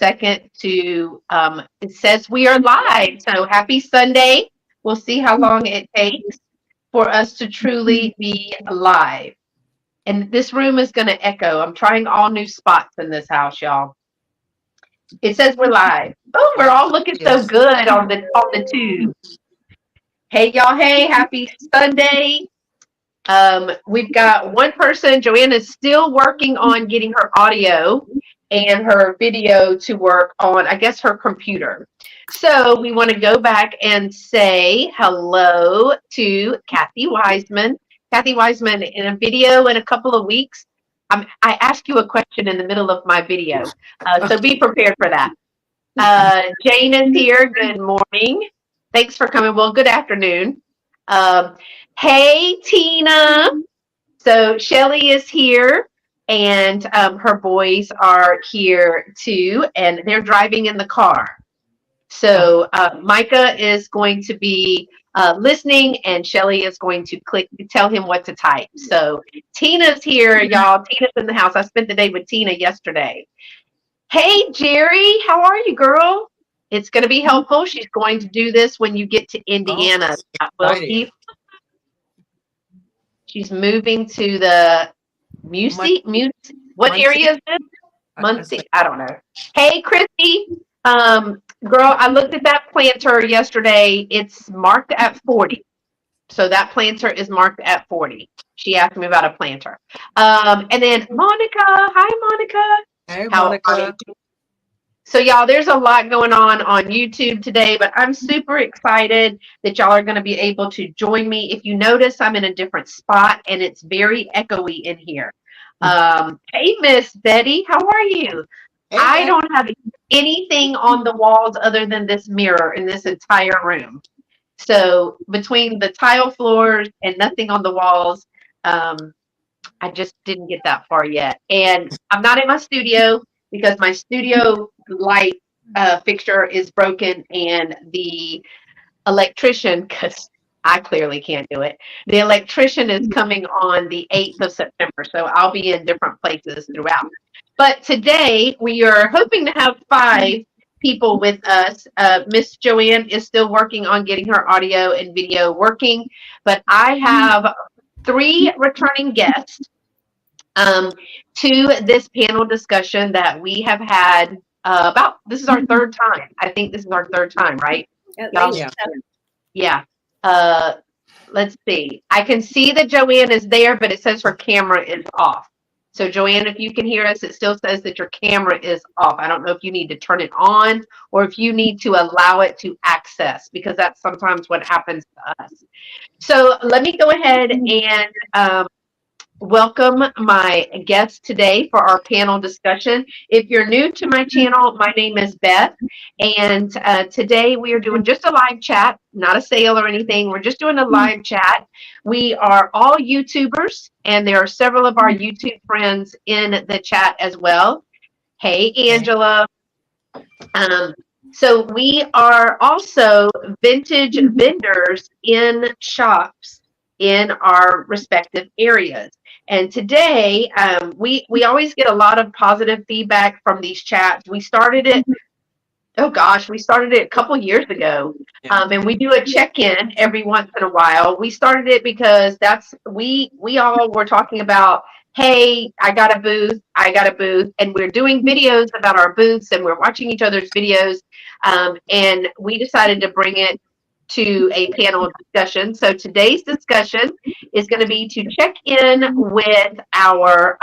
second to, it says we are live. So happy Sunday. We'll see how long it takes for us to truly be live. And this room is going to echo. I'm trying all new spots in this house, y'all. It says we're live. Oh, we're all looking so good on the tube. Hey, y'all. Hey, happy Sunday. We've got one person. Joanne is still working on getting her audio and her video to work on, I guess, her computer. So we want to go back and say hello to Kathy Wiseman. Kathy Wiseman, in a video in a couple of weeks, I ask you a question in the middle of my video. So be prepared for that. Jane is here. Good morning. Thanks for coming. Well, good afternoon. Hey, Tina. So Shelly is here, and her boys are here too, and they're driving in the car. So Micah is going to be listening, and Shelly is going to tell him what to type. So Tina's here, y'all. Tina's in the house. I spent the day with Tina yesterday. Hey, Jerry, how are you, girl? It's going to be helpful. She's going to do this when you get to Indiana. She's moving to the Muncie. What area is this? Muncie. I don't know. Hey, Christy. Girl, I looked at that planter yesterday. It's marked at 40. So that planter is marked at 40. She asked me about a planter. And then Monica. Hi, Monica. Hey, Monica. So y'all, there's a lot going on YouTube today, but I'm super excited that y'all are going to be able to join me. If you notice, I'm in a different spot and it's very echoey in here. Hey, Miss Betty, how are you? Hey, I don't have anything on the walls other than this mirror in this entire room. So between the tile floors and nothing on the walls, I just didn't get that far yet. And I'm not in my studio because my studio light fixture is broken, and the electrician, because I clearly can't do it, the electrician is coming on the 8th of September. So I'll be in different places throughout. But today we are hoping to have 5 people with us. Miss Joanne is still working on getting her audio and video working, but I have 3 returning guests to this panel discussion that we have had this is our 3rd time. I think this is our 3rd time, right? Yeah. Let's see. I can see that Joanne is there, but it says her camera is off. So Joanne, if you can hear us, it still says that your camera is off. I don't know if you need to turn it on or if you need to allow it to access, because that's sometimes what happens to us. So let me go ahead and welcome my guest today for our panel discussion. If you're new to my channel, my name is Beth, and today we are doing just a live chat, not a sale or anything. We're just doing a live chat. We are all YouTubers, and there are several of our YouTube friends in the chat as well. Hey, Angela. So we are also vintage vendors in shops in our respective areas. And today, we always get a lot of positive feedback from these chats. We started it, we started it a couple years ago. And we do a check-in every once in a while. We started it because we all were talking about, hey, I got a booth, and we're doing videos about our booths, and we're watching each other's videos. And we decided to bring it to a panel discussion. So today's discussion is going to be to check in with our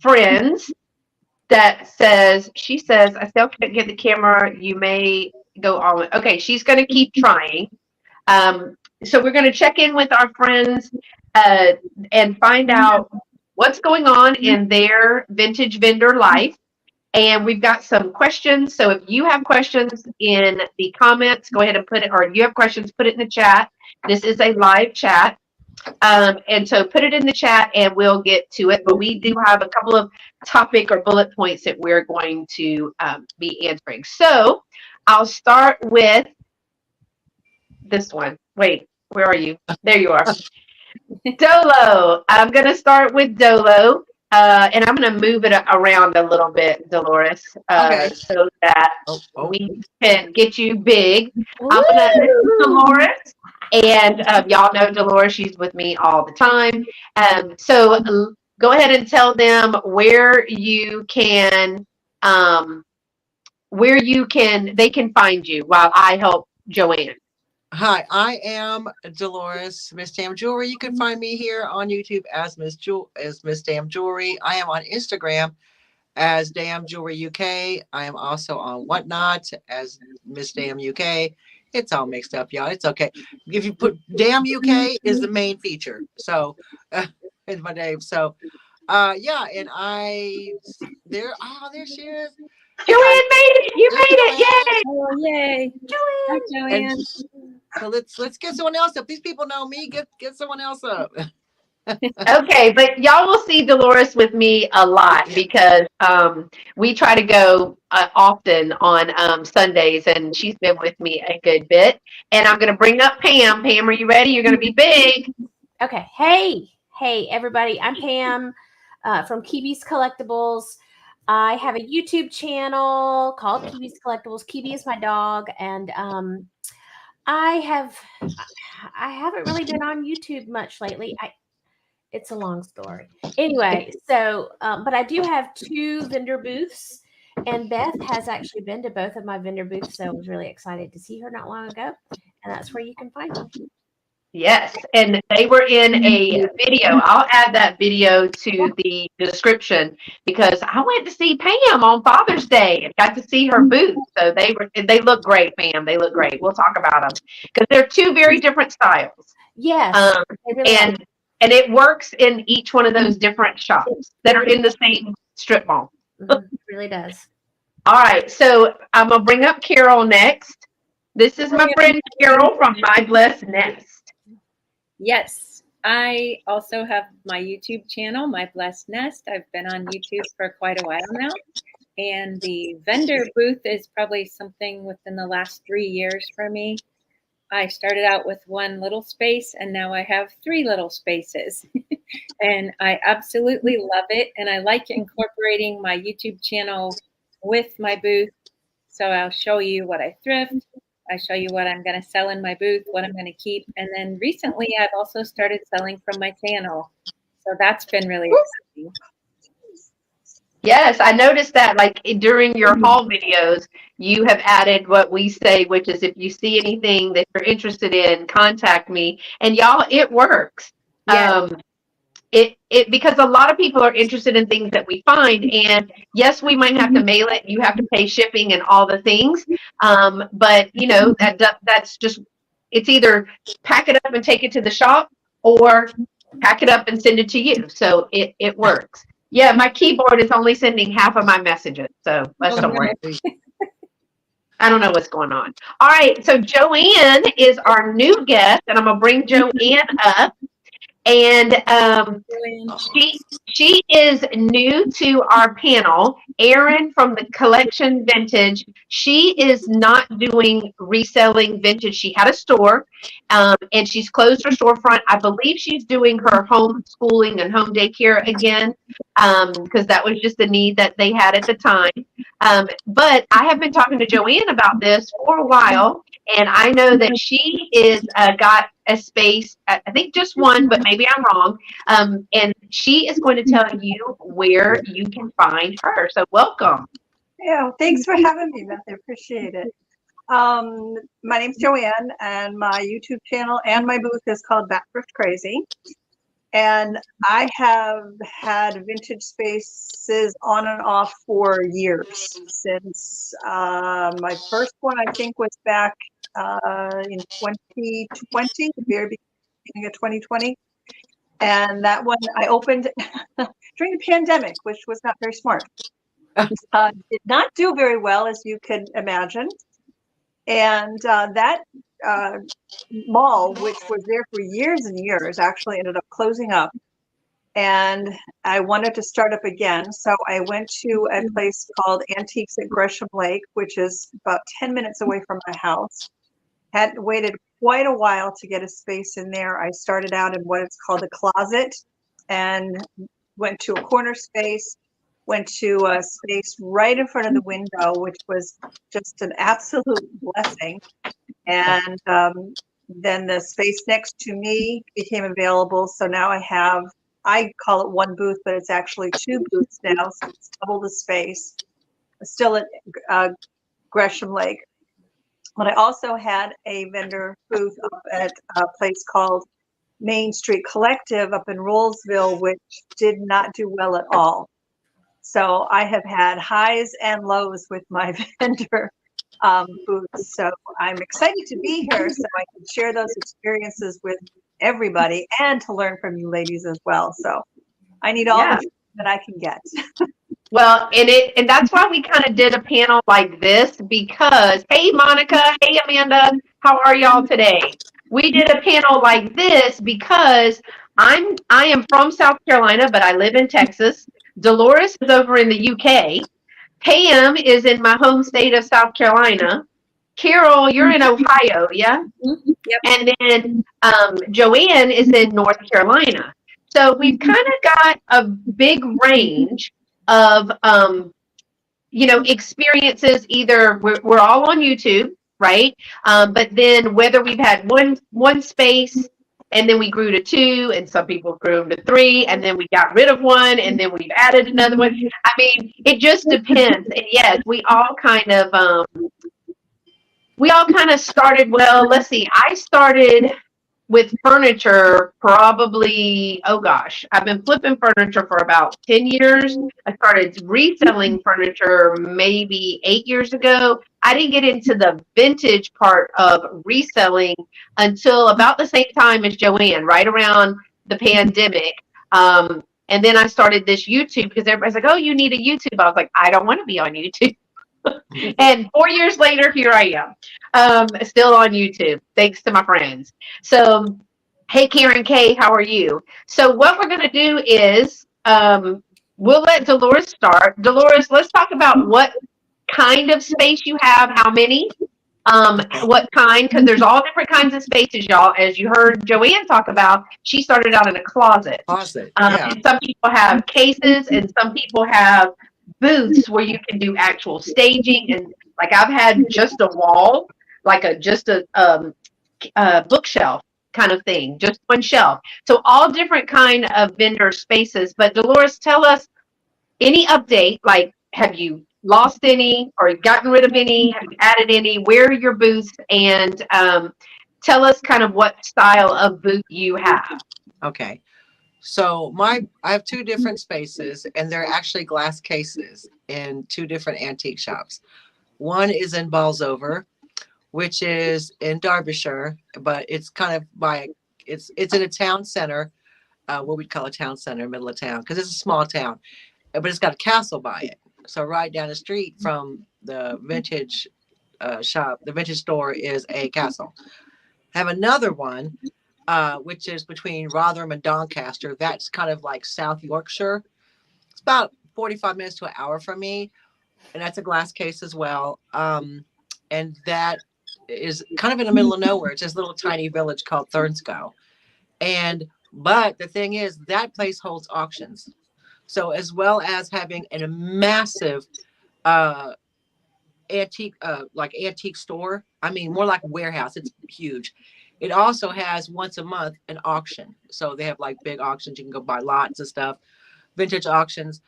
friends. She says, I still can't get the camera. You may go on. Okay, she's going to keep trying. So we're going to check in with our friends and find out what's going on in their vintage vendor life. And we've got some questions. So if you have questions in the comments, go ahead and put it, or if you have questions, put it in the chat. This is a live chat. And so put it in the chat and we'll get to it. But we do have a couple of topic or bullet points that we're going to be answering. So I'll start with this one. Wait, where are you? There you are. Dolo. I'm going to start with Dolo. And I'm going to move it around a little bit, Dolores, Okay. so that Oh. we can get you big. Woo! This is Dolores, and y'all know Dolores. She's with me all the time. Go ahead and tell them um, they can find you while I help Joanne. Hi, I am Dolores, Miss Dam Jewelry. You can find me here on YouTube as Miss Dam Jewelry. I am on Instagram as Dam Jewelry UK. I am also on Whatnot as Miss Dam UK. It's all mixed up, y'all. It's okay. If you put Dam UK is the main feature. So it's my name. So yeah, and there she is. Joanne made it. You There's made it. Joanne. Yay. Oh, yay. Hi, And Joanne. so let's get someone else up. These people know me. Get someone else up. Okay, but y'all will see Dolores with me a lot because we try to go often on Sundays, and she's been with me a good bit. And I'm going to bring up Pam. Pam, are you ready? You're going to be big. Okay. Hey, everybody. I'm Pam from Kiwi's Collectibles. I have a YouTube channel called Kiwi's Collectibles. Kiwi is my dog, and I haven't really been on YouTube much lately. It's a long story. Anyway, so but I do have 2 vendor booths, and Beth has actually been to both of my vendor booths, so I was really excited to see her not long ago, and that's where you can find me. Yes, and they were in a video. I'll add that video to the description because I went to see Pam on Father's Day and got to see her booth. So they look great, Pam. They look great. We'll talk about them because they're 2 very different styles. Yes, they really are. And it works in each one of those different shops that are in the same strip mall. It really does. All right, so I'm gonna bring up Carol next. This is my friend Carol from My Blessed Nest. Yes, I also have my YouTube channel, My Blessed Nest. I've been on YouTube for quite a while now. And the vendor booth is probably something within the last 3 years for me. I started out with 1 little space and now I have 3 little spaces. And I absolutely love it. And I like incorporating my YouTube channel with my booth. So I'll show you what I thrift. I show you what I'm going to sell in my booth, what I'm going to keep. And then recently I've also started selling from my channel. So that's been really exciting. Yes, I noticed that like during your haul videos, you have added what we say, which is if you see anything that you're interested in, contact me. And y'all, it works. Yes. It because a lot of people are interested in things that we find, and yes, we might have to mail it. You have to pay shipping and all the things, but you know that's just it's either pack it up and take it to the shop, or pack it up and send it to you. So it works. Yeah, my keyboard is only sending half of my messages, so let's don't worry. I don't know what's going on. All right, so Joanne is our new guest, and I'm gonna bring Joanne up. And she is new to our panel. Erin from the Collection Vintage. She is not doing reselling vintage. She had a store, and she's closed her storefront. I believe she's doing her homeschooling and home daycare again, because that was just the need that they had at the time. But I have been talking to Joanne about this for a while, and I know that she is got a space, I think just one, but maybe I'm wrong. And she is going to tell you where you can find her. So welcome. Yeah, thanks for having me, Beth. I appreciate it. My name's Joanne, and my YouTube channel and my booth is called Back Thrift Crazy. And I have had vintage spaces on and off for years, since my first one, I think, was back in 2020, the very beginning of 2020. And that one I opened during the pandemic, which was not very smart. Did not do very well, as you can imagine. And that mall, which was there for years and years, actually ended up closing up. And I wanted to start up again. So I went to a place called Antiques at Gresham Lake, which is about 10 minutes away from my house. Had waited quite a while to get a space in there. I started out in what it's called a closet. And went to a corner space, went to a space right in front of the window, which was just an absolute blessing. And then the space next to me became available. So now I call it one booth, but it's actually two booths now. So it's double the space. Still at Gresham Lake. But I also had a vendor booth up at a place called Main Street Collective up in Rollsville, which did not do well at all. So I have had highs and lows with my vendor booths. So I'm excited to be here so I can share those experiences with everybody and to learn from you ladies as well. So I need all the help that I can get. Well, and that's why we kind of did a panel like this, because hey Monica, hey Amanda, how are y'all today? We did a panel like this because I am from South Carolina, but I live in Texas. Dolores is over in the UK. Pam is in my home state of South Carolina. Carol, you're in Ohio, yeah? Yep. And then Joanne is in North Carolina. So we've kind of got a big range of experiences. Either we're all on YouTube, right? But then whether we've had one space and then we grew to two, and some people grew to three, and then we got rid of one, and then we've added another one. I mean, it just depends. And yes, we all kind of started. Well, let's see. I started with furniture probably, oh gosh, I've been flipping furniture for about 10 years. I started reselling furniture maybe 8 years ago. I didn't get into the vintage part of reselling until about the same time as Joanne, right around the pandemic. And then I started this YouTube because everybody's like, oh, you need a YouTube. I was like, I don't want to be on YouTube. And 4 years later, here I am, still on YouTube, thanks to my friends. So, hey, Karen K, how are you? So what we're going to do is we'll let Dolores start. Dolores, let's talk about what kind of space you have, how many, what kind, because there's all different kinds of spaces, y'all. As you heard Joanne talk about, she started out in a closet. And some people have cases, and some people have booths where you can do actual staging. And like I've had just a wall, like just a bookshelf kind of thing, just one shelf. So all different kind of vendor spaces. But Dolores, tell us any update, like have you lost any or gotten rid of any? Have you added any? Where are your booths? And tell us kind of what style of booth you have. Okay. So I have two different spaces, and they're actually glass cases in two different antique shops. One is in Bolsover, which is in Derbyshire, but it's kind of it's in a town center, what we'd call a town center, middle of town, because it's a small town, but it's got a castle by it. So right down the street from the vintage shop, the vintage store is a castle. I have another one, which is between Rotherham and Doncaster. That's kind of like South Yorkshire. It's about 45 minutes to an hour from me. And that's a glass case as well. And that is kind of in the middle of nowhere. It's this little tiny village called Thurnscoe. But the thing is, that place holds auctions. So as well as having a massive antique store, I mean, more like a warehouse. It's huge. It also has once a month an auction. So they have like big auctions. You can go buy lots of stuff, vintage auctions.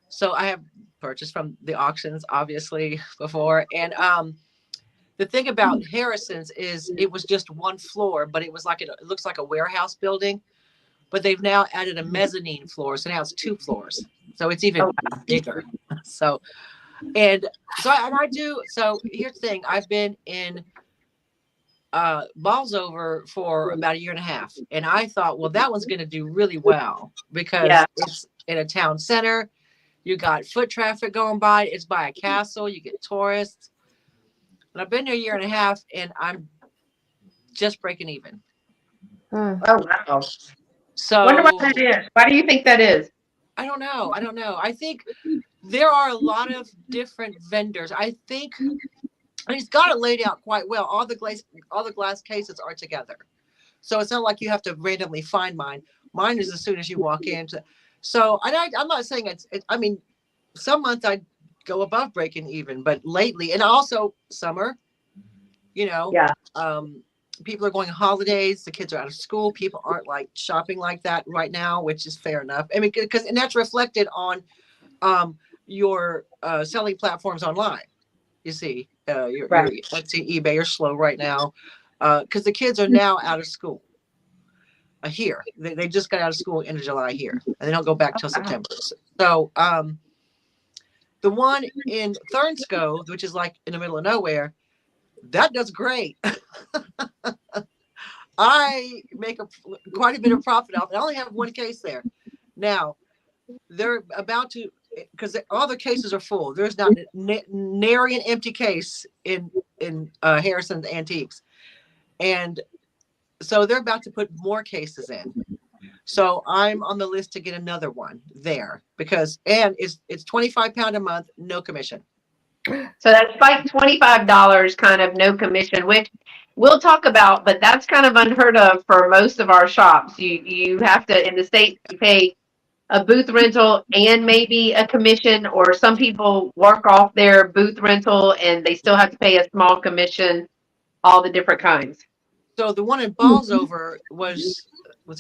So I have purchased from the auctions, obviously, before. And the thing about Harrison's is it was just one floor, but it was like, it looks like a warehouse building. But they've now added a mezzanine floor. So now it's 2 floors. So it's even bigger. So here's the thing. I've been in Bolsover for about 1.5 years. And I thought, well, that one's going to do really well because it's in a town center. You got foot traffic going by. It's by a castle. You get tourists. And I've been there 1.5 years, and I'm just breaking even. Oh, wow. So I wonder what that is. Why do you think that is? I don't know. I think there are a lot of different vendors. I think he's got it laid out quite well. All the glass cases are together. So it's not like you have to randomly find mine. Mine is as soon as you walk in. So I'm not saying I mean, some months I go above breaking even, but lately, and also summer, Yeah. people are going holidays, the kids are out of school, people aren't like shopping like that right now, which is fair enough. I mean, because and that's reflected on your selling platforms online. You see, your Right. Etsy, eBay are slow right now because the kids are now out of school. Here, they just got out of school end of July here, and they don't go back till September. So, the one in Thurnsco, which is like in the middle of nowhere, that does great. I make quite a bit of profit off. I only have one case there. Now, they're about to, because all the cases are full. There's not nary an empty case in Harrison's Antiques, and so they're about to put more cases in. So I'm on the list to get another one there because it's £25 a month, no commission. So that's like $25 kind of no commission, which we'll talk about, but that's kind of unheard of for most of our shops. You have to, in the States, you pay a booth rental and maybe a commission, or some people work off their booth rental and they still have to pay a small commission, all the different kinds. So the one in Ballsover was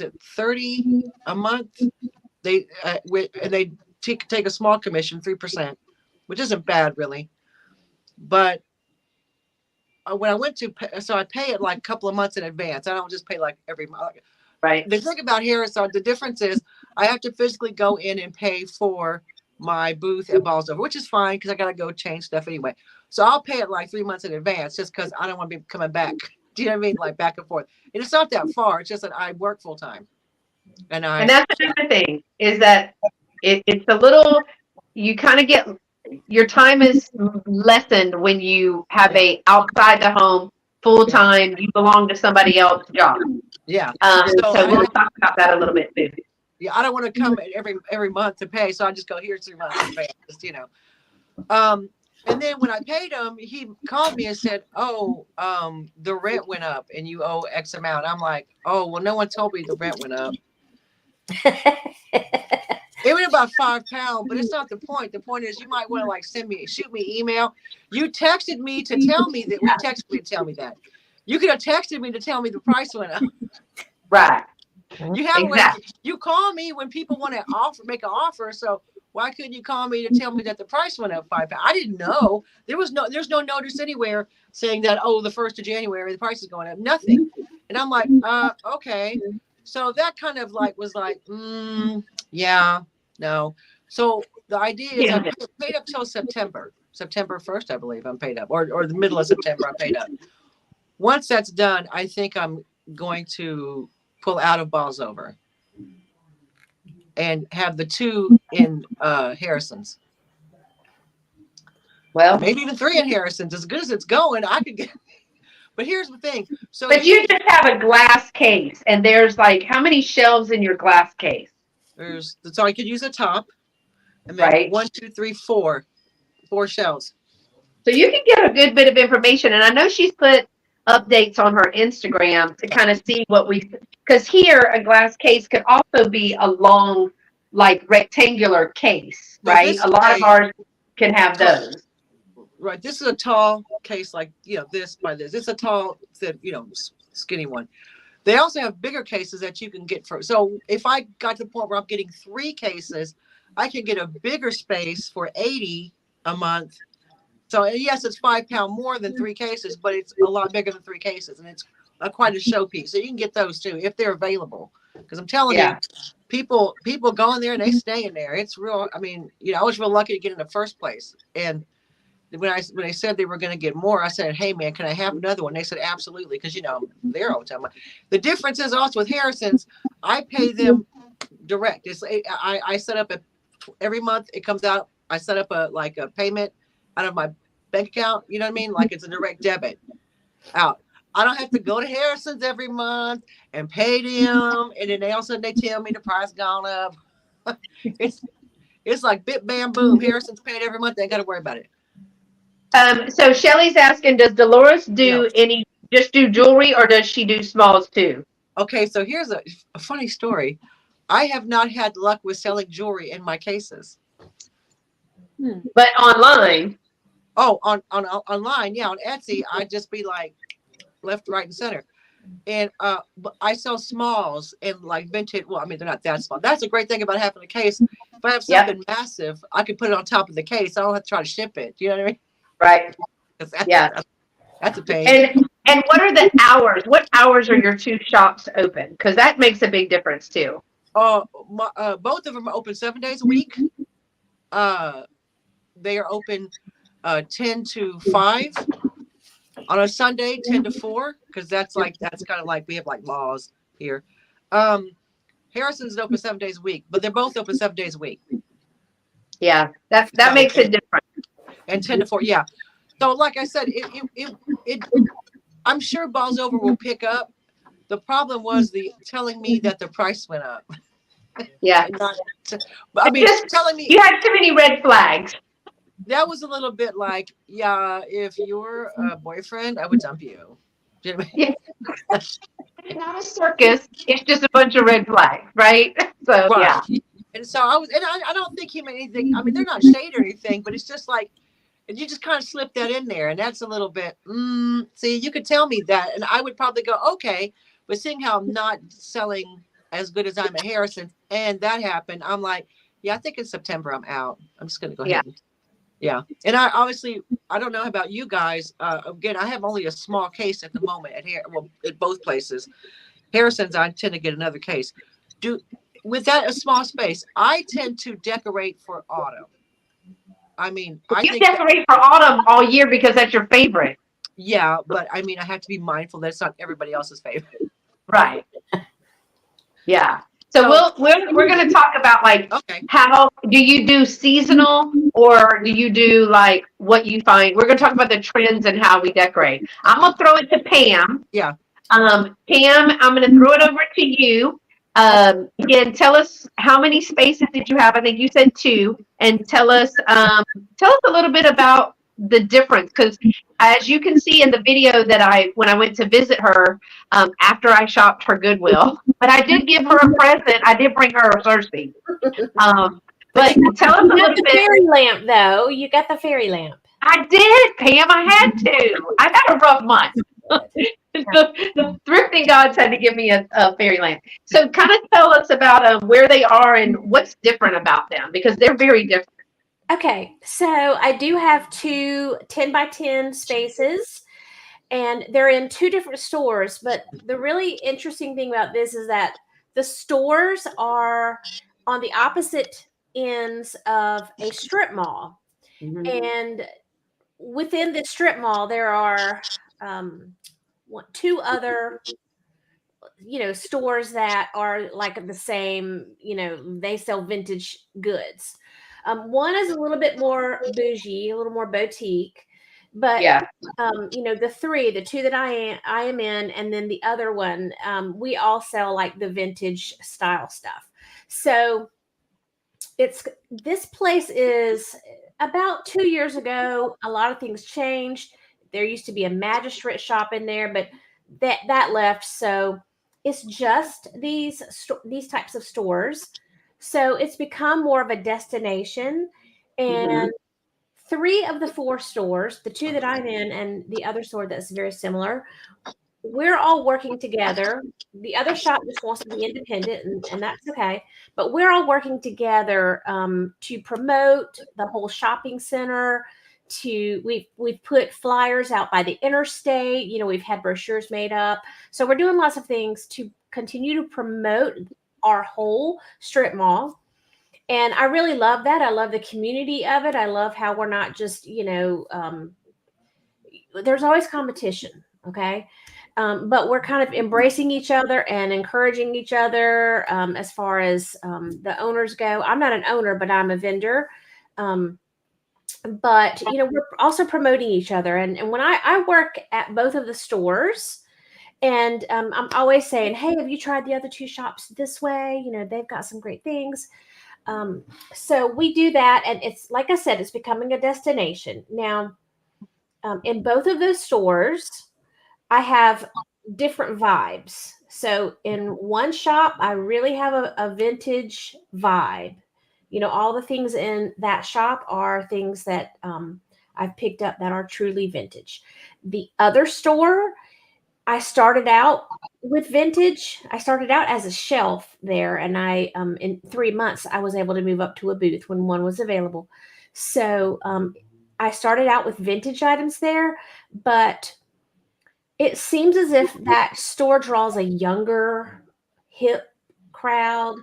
it 30 a month? They and they take a small commission, 3%, which isn't bad really. But when I went to so I pay it like a couple of months in advance. I don't just pay like every month. Right. The thing about Harris, the difference is I have to physically go in and pay for my booth at Ballsover, which is fine because I got to go change stuff anyway. So I'll pay it like 3 months in advance just because I don't want to be coming back. Do you know what I mean? Like back and forth. And it's not that far. It's just that I work full time. And that's another thing is that it's a little, you kind of get, your time is lessened when you have a outside the home full time, you belong to somebody else's job. Yeah. So we'll talk about that a little bit too. Yeah, I don't want to come every month to pay, so I just go, here's 3 months in advance, And then when I paid him, he called me and said, "Oh, the rent went up, and you owe X amount." I'm like, "Oh, well, no one told me the rent went up." It went about £5, but it's not the point. The point is, you might want to shoot me email. You texted me to tell me that. You texted me to tell me that. You could have texted me to tell me the price went up. Right. You have Exactly. you call me when people want to make an offer. So why couldn't you call me to tell me that the price went up £5? I didn't know. There's no notice anywhere saying that, oh, the 1st of January the price is going up. Nothing. And I'm like, okay. So that kind of was yeah, no. So the idea is I'm paid up till September 1st, I believe I'm paid up, or the middle of September I'm paid up. Once that's done, I think I'm going to pull out of Ballsover and have the 2 in Harrison's. Well, maybe even 3 in Harrison's. As good as it's going, I could get. But here's the thing. So but you just have a glass case, and there's like how many shelves in your glass case? So I could use a top, and then right. 1, 2, 3, 4 shelves. So you can get a good bit of information, and I know she's put updates on her Instagram to kind of see what because here a glass case could also be a long, like rectangular case, right? A lot of ours can have those. Right. This is a tall case, like this by this. It's a tall, skinny one. They also have bigger cases that you can get for. So if I got to the point where I'm getting 3 cases, I can get a bigger space for $80 a month. So yes, it's £5 more than 3 cases, but it's a lot bigger than 3 cases, and it's quite a showpiece. So you can get those too if they're available. Because I'm telling you, people go in there and they stay in there. It's real. I mean, I was real lucky to get in the first place. And when they said they were going to get more, I said, "Hey man, can I have another one?" They said, "Absolutely," because I'm there all the time. The difference is also with Harrison's, I pay them direct. I set up every month it comes out. I set up a payment out of my bank account. You know what I mean? Like it's a direct debit out. I don't have to go to Harrison's every month and pay them, and then all of a sudden they tell me the price gone up. It's like bit bam boom. Harrison's paid every month. They ain't got to worry about it. So Shelly's asking, does Dolores just do jewelry, or does she do smalls too? Okay, so here's a funny story. I have not had luck with selling jewelry in my cases. But online. Oh, on online, yeah, on Etsy, I'd just be like left, right, and center. And but I sell smalls and like vintage. Well, I mean, they're not that small. That's a great thing about having a case. If I have something massive, I can put it on top of the case. I don't have to try to ship it. You know what I mean? Right. That's a pain. And what are the hours? What hours are your two shops open? Because that makes a big difference too. Both of them are open 7 days a week. They are open 10 to 5. On a Sunday, 10 to 4, because that's kind of like we have like laws here. Harrison's open 7 days a week, but they're both open 7 days a week. Yeah, that makes a difference. And 10 to 4, yeah. So like I said, I'm sure Balls Over will pick up. The problem was telling me that the price went up. Yeah. Telling me you had too many red flags. That was a little bit like, yeah, if you're a boyfriend, I would dump you. Do you know what I mean? Yeah. It's not a circus. It's just a bunch of red flags, right? So right. Yeah. And so I don't think he meant anything. I mean, they're not shade or anything, but it's just like, you just kind of slip that in there, and that's a little bit. See, you could tell me that, and I would probably go, okay. But seeing how I'm not selling as good as I'm at Harrison, and that happened, I'm like, yeah, I think in September I'm out. I'm just going to go ahead. Yeah. And I don't know about you guys. Again, I have only a small case at the moment at both places. Harrison's, I tend to get another case. With that a small space, I tend to decorate for autumn. I mean, you decorate for autumn all year because that's your favorite. Yeah, but I mean, I have to be mindful that it's not everybody else's favorite. Right. Yeah. So we're going to talk about how do you do seasonal or do you do like what you find? We're going to talk about the trends and how we decorate. I'm going to throw it to Pam. Yeah. Pam, I'm going to throw it over to you. Again, tell us how many spaces did you have? I think you said 2, and tell us a little bit about the difference, because as you can see in the video that when I went to visit her after I shopped her Goodwill, but I did give her a present. I did bring her a Cersei. But tell us a little bit. Fairy lamp, though. You got the fairy lamp. I did, Pam. I had to. I had a rough month. The thrifting gods had to give me a fairy lamp. So kind of tell us about where they are and what's different about them, because they're very different. Okay, so I do have 2 10x10 spaces, and they're in 2 different stores. But the really interesting thing about this is that the stores are on the opposite ends of a strip mall. Mm-hmm. And within the strip mall, there are 2 other, stores that are like the same, they sell vintage goods. One is a little bit more bougie, a little more boutique, but the 2 that I am in, and then the other one, we all sell like the vintage style stuff. So this place is about 2 years ago. A lot of things changed. There used to be a magistrate shop in there, but that left. So it's just these types of stores. So it's become more of a destination, and 3 of the 4 stores, the 2 that I'm in and the other store that's very similar, we're all working together. The other shop just wants to be independent, and that's okay. But we're all working together to promote the whole shopping center. We've put flyers out by the interstate. We've had brochures made up. So we're doing lots of things to continue to promote our whole strip mall. And I really love that. I love the community of it. I love how we're not just, there's always competition. Okay. But we're kind of embracing each other and encouraging each other as far as the owners go. I'm not an owner, but I'm a vendor. But, we're also promoting each other. And when I work at both of the stores, and I'm always saying, hey, have you tried the other 2 shops this way? They've got some great things. So we do that. And it's, like I said, it's becoming a destination. Now, in both of those stores, I have different vibes. So in one shop, I really have a vintage vibe. You know, all the things in that shop are things that I've picked up that are truly vintage. The other store, I started out with vintage. I started out as a shelf there, and I in 3 months I was able to move up to a booth when one was available. So I started out with vintage items there, but it seems as if that store draws a younger, hip crowd,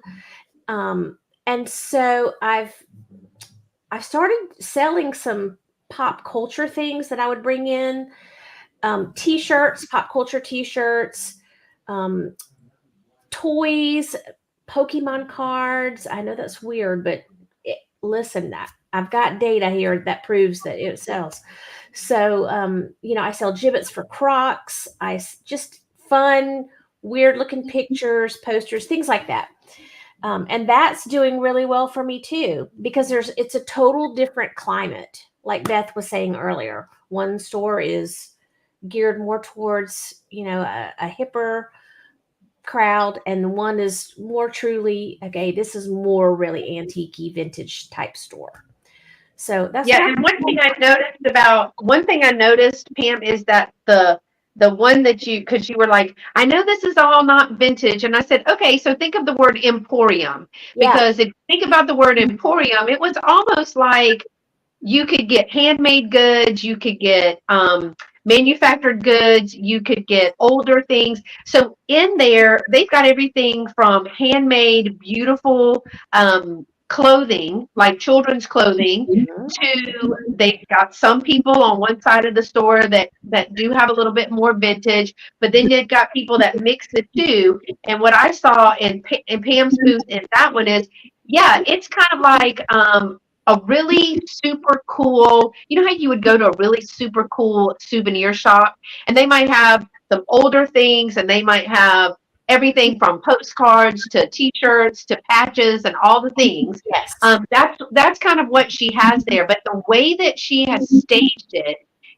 and so I've started selling some pop culture things that I would bring in, t-shirts, pop culture t-shirts, um, toys, Pokemon cards. I know that's weird, but listen, I've got data here that proves that it sells. So, you know, I sell gibbets for Crocs. Just fun, weird looking pictures, posters, things like that. And that's doing really well for me too, because it's a total different climate. Like Beth was saying earlier, one store is geared more towards, you know, a hipper crowd, and one is more truly, okay, this is more really antique vintage type store. So that's And one thing I noticed, Pam, is that the one that because you were like, I know this is all not vintage, and I said, okay, so think of the word emporium, because if you think about the word emporium, it was almost like you could get handmade goods, you could get manufactured goods, you could get older things. So in there, they've got everything from handmade, beautiful clothing, like children's clothing, to they've got some people on one side of the store that do have a little bit more vintage, but then they've got people that mix the two. And what I saw in Pam's booth in that one is, yeah, it's kind of like a really super cool, you know how you would go to a really super cool souvenir shop and they might have some older things and they might have everything from postcards to t-shirts to patches and all the things. Yes. That's kind of what she has there. But the way that she has staged it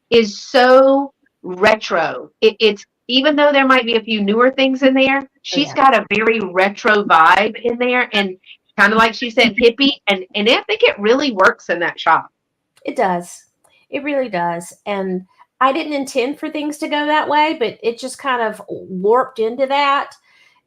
is so retro. It's even though there might be a few newer things in there, she's got a very retro vibe in there, and kind of like she said, hippie, and I think it really works in that shop. It does. It really does. And I didn't intend for things to go that way, but it just kind of warped into that.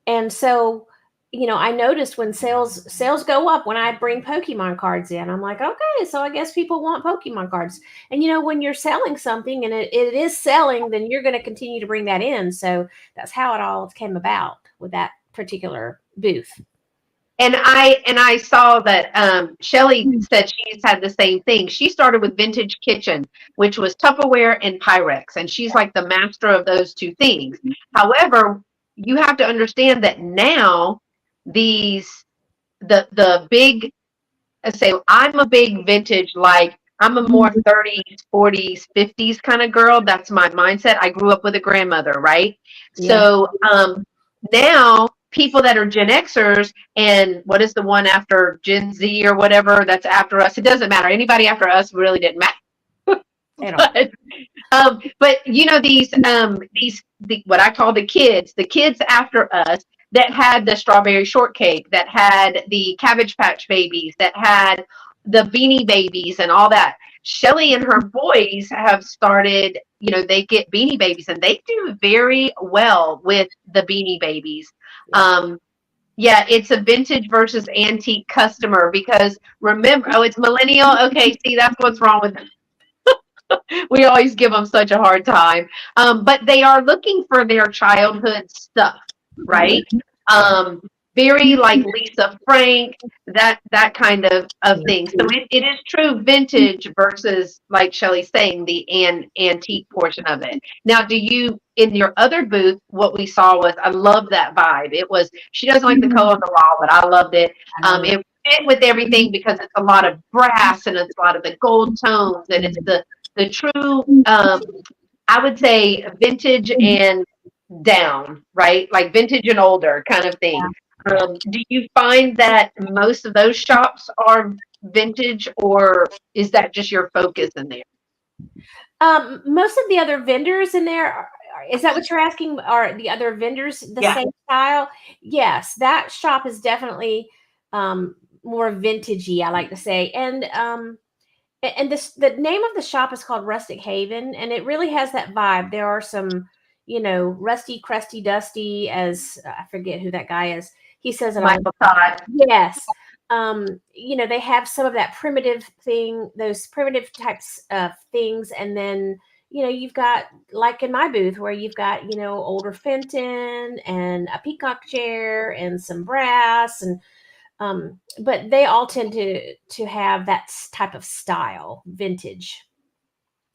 And so, you know, I noticed when sales go up when I bring Pokemon cards in, I'm like, okay, so I guess people want Pokemon cards. And, you know, when you're selling something and it is selling, then you're going to continue to bring that in. So that's how it all came about with that particular booth. And I saw that Shelly said she's had the same thing. She started with Vintage Kitchen, which was Tupperware and Pyrex, and she's like the master of those two things. However, you have to understand that now the big, say, I'm a big vintage, like I'm a more 30s, 40s, 50s kind of girl. That's my mindset. I grew up with a grandmother, right? Yeah. So now people that are Gen Xers, and what is the one after Gen Z or whatever that's after us? It doesn't matter. Anybody after us really didn't matter. But you know, these what I call the kids after us that had the strawberry shortcake, that had the Cabbage Patch Babies, that had the Beanie Babies and all that. Shelly and her boys have started, you know, they get Beanie Babies and they do very well with the Beanie Babies. Yeah, it's a vintage versus antique customer, because remember, it's millennial. Okay, see, that's what's wrong with them. We always give them such a hard time. But they are looking for their childhood stuff, right? Very like Lisa Frank, that kind of thing. So it is true vintage versus, like Shelly's saying, the antique portion of it. Now, do you, in your other booth, what we saw was, I love that vibe. It was, she doesn't like the color on the wall, but I loved it. It fit with everything because it's a lot of brass and it's a lot of the gold tones, and it's the true, I would say, vintage and down, right? Like vintage and older kind of thing. Do you find that most of those shops are vintage, or is that just your focus in there? Most of the other vendors in there Is that what you're asking? Are the other vendors the Yeah. same style? Yes, that shop is definitely more vintagey, I like to say. And the name of the shop is called Rustic Haven, and it really has that vibe. There are some, rusty, crusty, dusty, as I forget who that guy is. He says it all. Michael Todd. Yes. They have some of that primitive thing, those primitive types of things. And then, you've got, like in my booth, where you've got, older Fenton and a peacock chair and some brass and, but they all tend to have that type of style, vintage.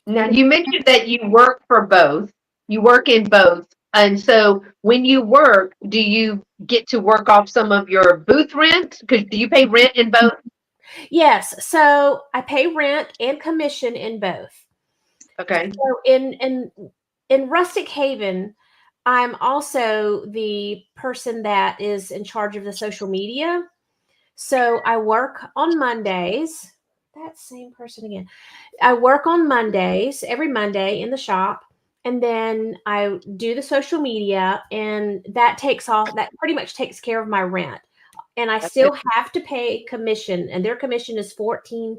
Now, you mentioned that you work for both. You work in both. And so when you work, do you get to work off some of your booth rent? Because do you pay rent in both? Yes. So I pay rent and commission in both. Okay. So in Rustic Haven, I'm also the person that is in charge of the social media. So I work on Mondays. That same person again. I work on Mondays, every Monday in the shop, and then I do the social media, and that pretty much takes care of my rent. And I still have to pay commission, and their commission is 14%.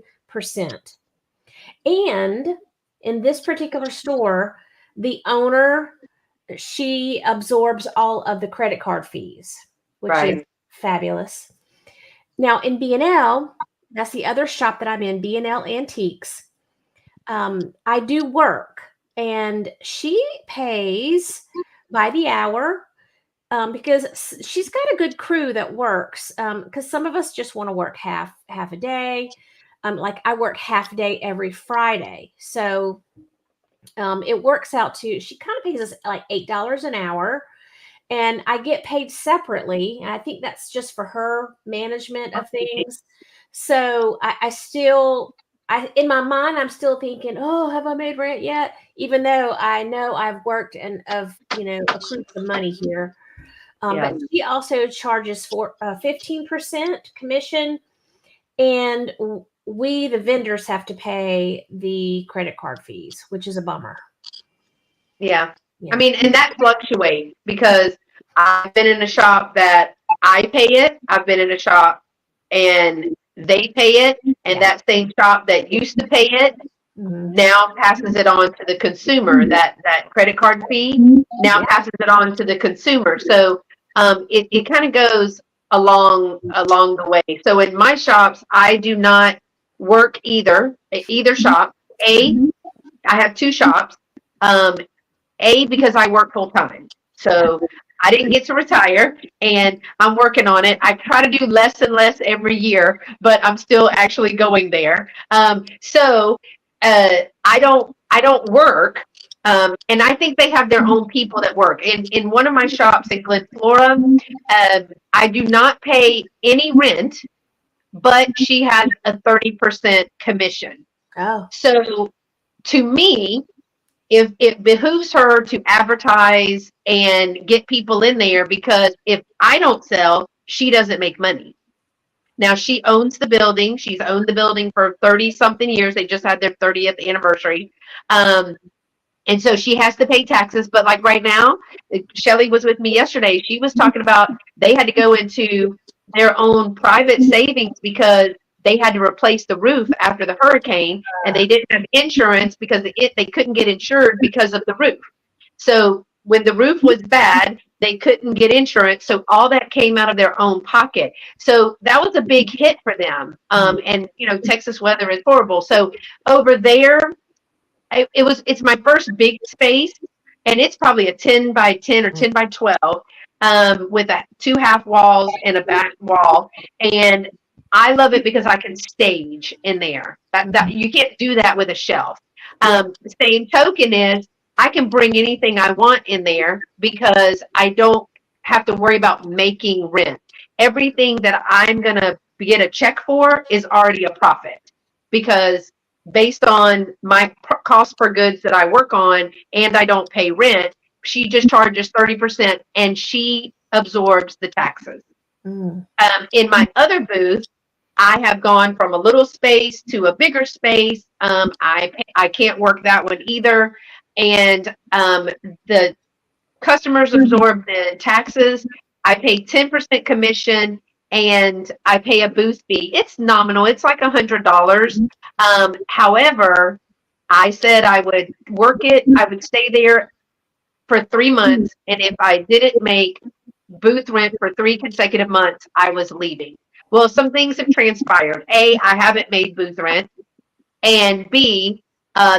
And in this particular store, the owner, she absorbs all of the credit card fees, which is fabulous. Now in B&L, that's the other shop that I'm in, B&L Antiques. I do work, and she pays by the hour because she's got a good crew that works. Because some of us just want to work half a day. Like I work half a day every Friday, so it works out to, she kind of pays us like $8 an hour. And I get paid separately. And I think that's just for her management of things. So I still, in my mind, I'm still thinking, oh, have I made rent yet? Even though I know I've worked and accrued some money here. But she also charges for 15% commission. And we, the vendors, have to pay the credit card fees, which is a bummer. Yeah. I mean, and that fluctuates because I've been in a shop that I pay it. I've been in a shop and they pay it. And that same shop that used to pay it now passes it on to the consumer. That credit card fee now passes it on to the consumer. So it kind of goes along the way. So in my shops, I do not work either shop. I have two shops. Because I work full time. So I didn't get to retire and I'm working on it. I try to do less and less every year, but I'm still actually going there. So I don't work. And I think they have their own people that work. In one of my shops in Glen Flora, I do not pay any rent, but she has a 30% commission. Oh. So to me, if it behooves her to advertise and get people in there, because if I don't sell, she doesn't make money. Now she owns the building. She's owned the building for 30 something years. They just had their 30th anniversary. And so she has to pay taxes. But like right now, Shelly was with me yesterday. She was talking about they had to go into their own private savings because they had to replace the roof after the hurricane, and they didn't have insurance because they couldn't get insured because of the roof. So when the roof was bad, they couldn't get insurance. So all that came out of their own pocket. So that was a big hit for them. And Texas weather is horrible. So over there, it's my first big space, and it's probably a 10 by 10 or 10 by 12 with two half walls and a back wall. And I love it because I can stage in there. That you can't do that with a shelf. The same token is I can bring anything I want in there because I don't have to worry about making rent. Everything that I'm going to get a check for is already a profit because based on my cost per goods that I work on and I don't pay rent, she just charges 30% and she absorbs the taxes. In my other booth, I have gone from a little space to a bigger space. I can't work that one either. and the customers absorb the taxes. I pay 10% commission, and I pay a booth fee. It's nominal. It's like $100. However, I said I would work it. I would stay there for 3 months, and if I didn't make booth rent for 3 consecutive months, I was leaving. Well, some things have transpired. A, I haven't made booth rent, and B,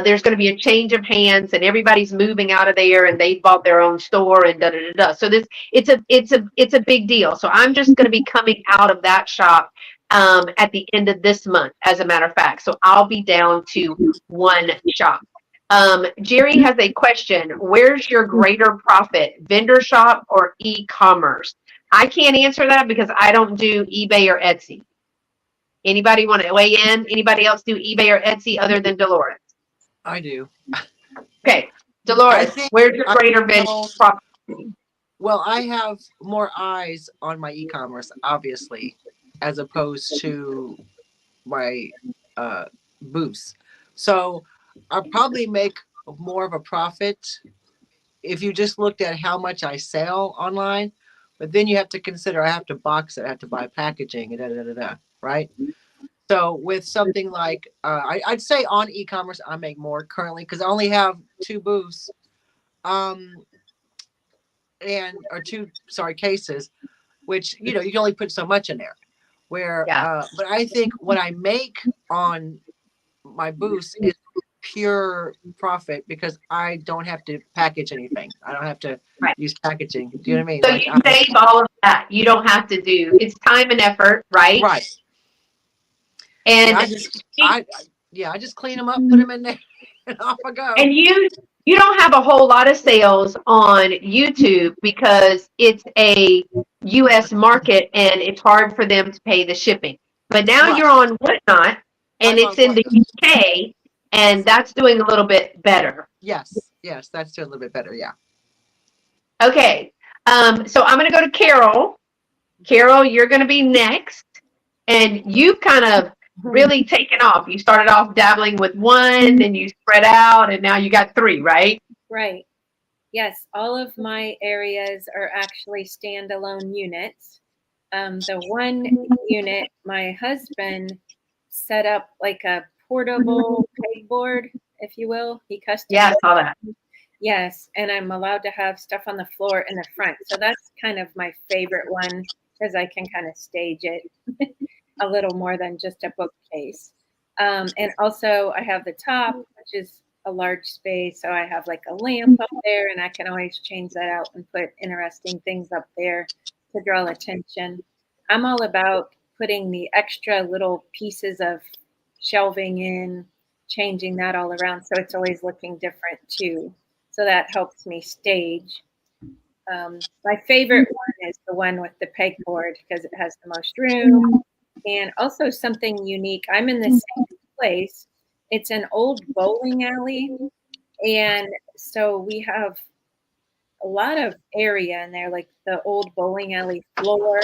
there's going to be a change of hands, and everybody's moving out of there, and they bought their own store, and da da da da. So it's a big deal. So I'm just going to be coming out of that shop at the end of this month, as a matter of fact. So I'll be down to 1 shop. Jerry has a question. Where's your greater profit, vendor shop or e-commerce? I can't answer that because I don't do eBay or Etsy. Anybody want to weigh in? Anybody else do eBay or Etsy other than Dolores? I do. Okay, Dolores, where's your greater vendor profit? Well, I have more eyes on my e-commerce, obviously, as opposed to my booths. So I'll probably make more of a profit if you just looked at how much I sell online. But then you have to consider I have to box it, I have to buy packaging, and da da da da, right? So with something like I'd say on e-commerce I make more currently because I only have 2 booths, cases, which you can only put so much in there. Where but I think what I make on my booths is pure profit because I don't have to package anything. I don't have to use packaging. Do you know what I mean? So you save all of that. You don't have to do. It's time and effort, right? Right. And I just clean them up, put them in there, and off I go. And you don't have a whole lot of sales on YouTube because it's a U.S. market and it's hard for them to pay the shipping. But now you're on Whatnot, and it's in the UK, and that's doing a little bit better. Yes, that's doing a little bit better. Yeah. Okay, so I'm going to go to Carol. Carol, you're going to be next, and you've kind of really taken off. You started off dabbling with 1, then you spread out, and now you got 3, right? Right. Yes, all of my areas are actually standalone units. The 1 unit, my husband set up like a portable pegboard, if you will. He custom. Yeah, I saw that. Yes, and I'm allowed to have stuff on the floor in the front. So that's kind of my favorite one because I can kind of stage it a little more than just a bookcase. And also I have the top, which is a large space. So I have like a lamp up there, and I can always change that out and put interesting things up there to draw attention. I'm all about putting the extra little pieces of shelving in, changing that all around. So it's always looking different too. So that helps me stage. My favorite one is the one with the pegboard because it has the most room. And also something unique. I'm in the same place. It's an old bowling alley. And so we have a lot of area in there, like the old bowling alley floor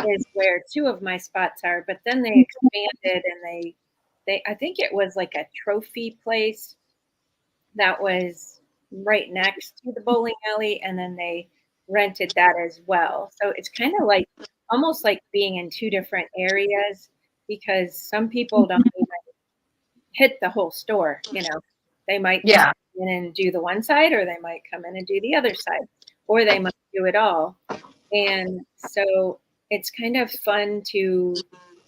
is where 2 of my spots are. But then they expanded, and they I think it was like a trophy place that was right next to the bowling alley. And then they rented that as well. So it's kind of like almost like being in 2 different areas because some people don't even hit the whole store. They might come in and do the one side, or they might come in and do the other side, or they might do it all. And so it's kind of fun to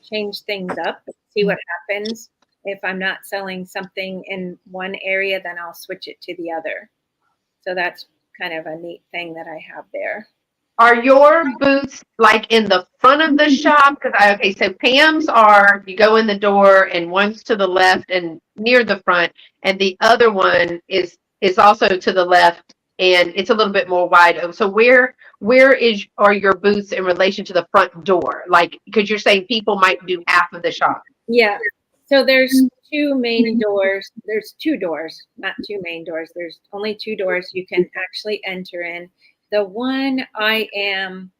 change things up, see what happens. If I'm not selling something in one area, then I'll switch it to the other. So that's kind of a neat thing that I have there. Are your booths like in the front of the shop? Okay, so Pam's are, you go in the door and one's to the left and near the front, and the other one is also to the left and it's a little bit more wide. So where are your booths in relation to the front door? Like, because you're saying people might do half of the shop. Yeah. So there's 2 main doors. There's 2 doors, not 2 main doors. There's only 2 doors you can actually enter in. The one I am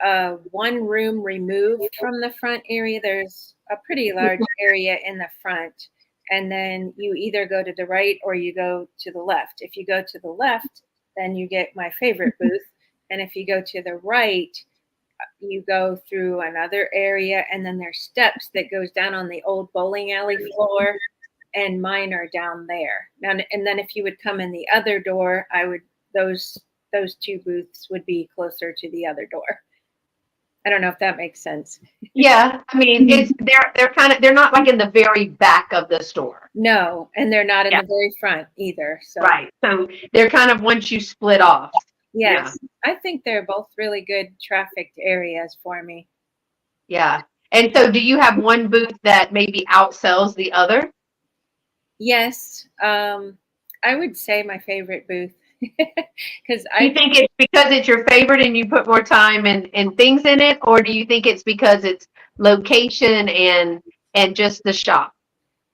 1 room removed from the front area. There's a pretty large area in the front. and then you either go to the right or you go to the left. If you go to the left, then you get my favorite booth. And if you go to the right, you go through another area, and then there's steps that goes down on the old bowling alley floor, and mine are down there. Now, and then if you would come in the other door, those two booths would be closer to the other door. I don't know if that makes sense. Yeah, I mean, they're not like in the very back of the store. No, and they're not in the very front either. So Right. So they're kind of once you split off. yes, I think they're both really good trafficked areas for me. Yeah. And so do you have one booth that maybe outsells the other? Yes, I would say my favorite booth because Do you think it's because it's your favorite and you put more time and things in it, or do you think it's because it's location and just the shop?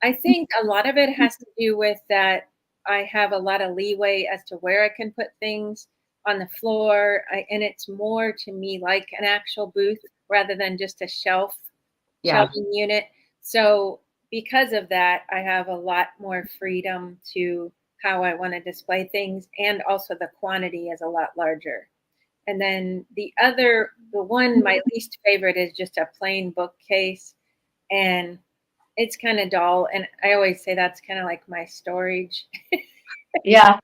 I think a lot of it has to do with that I have a lot of leeway as to where I can put things on the floor, and it's more to me like an actual booth rather than just a shelving unit. So because of that, I have a lot more freedom to how I want to display things, and also the quantity is a lot larger. And then the one, my least favorite is just a plain bookcase, and it's kind of dull. And I always say that's kind of like my storage. Yeah.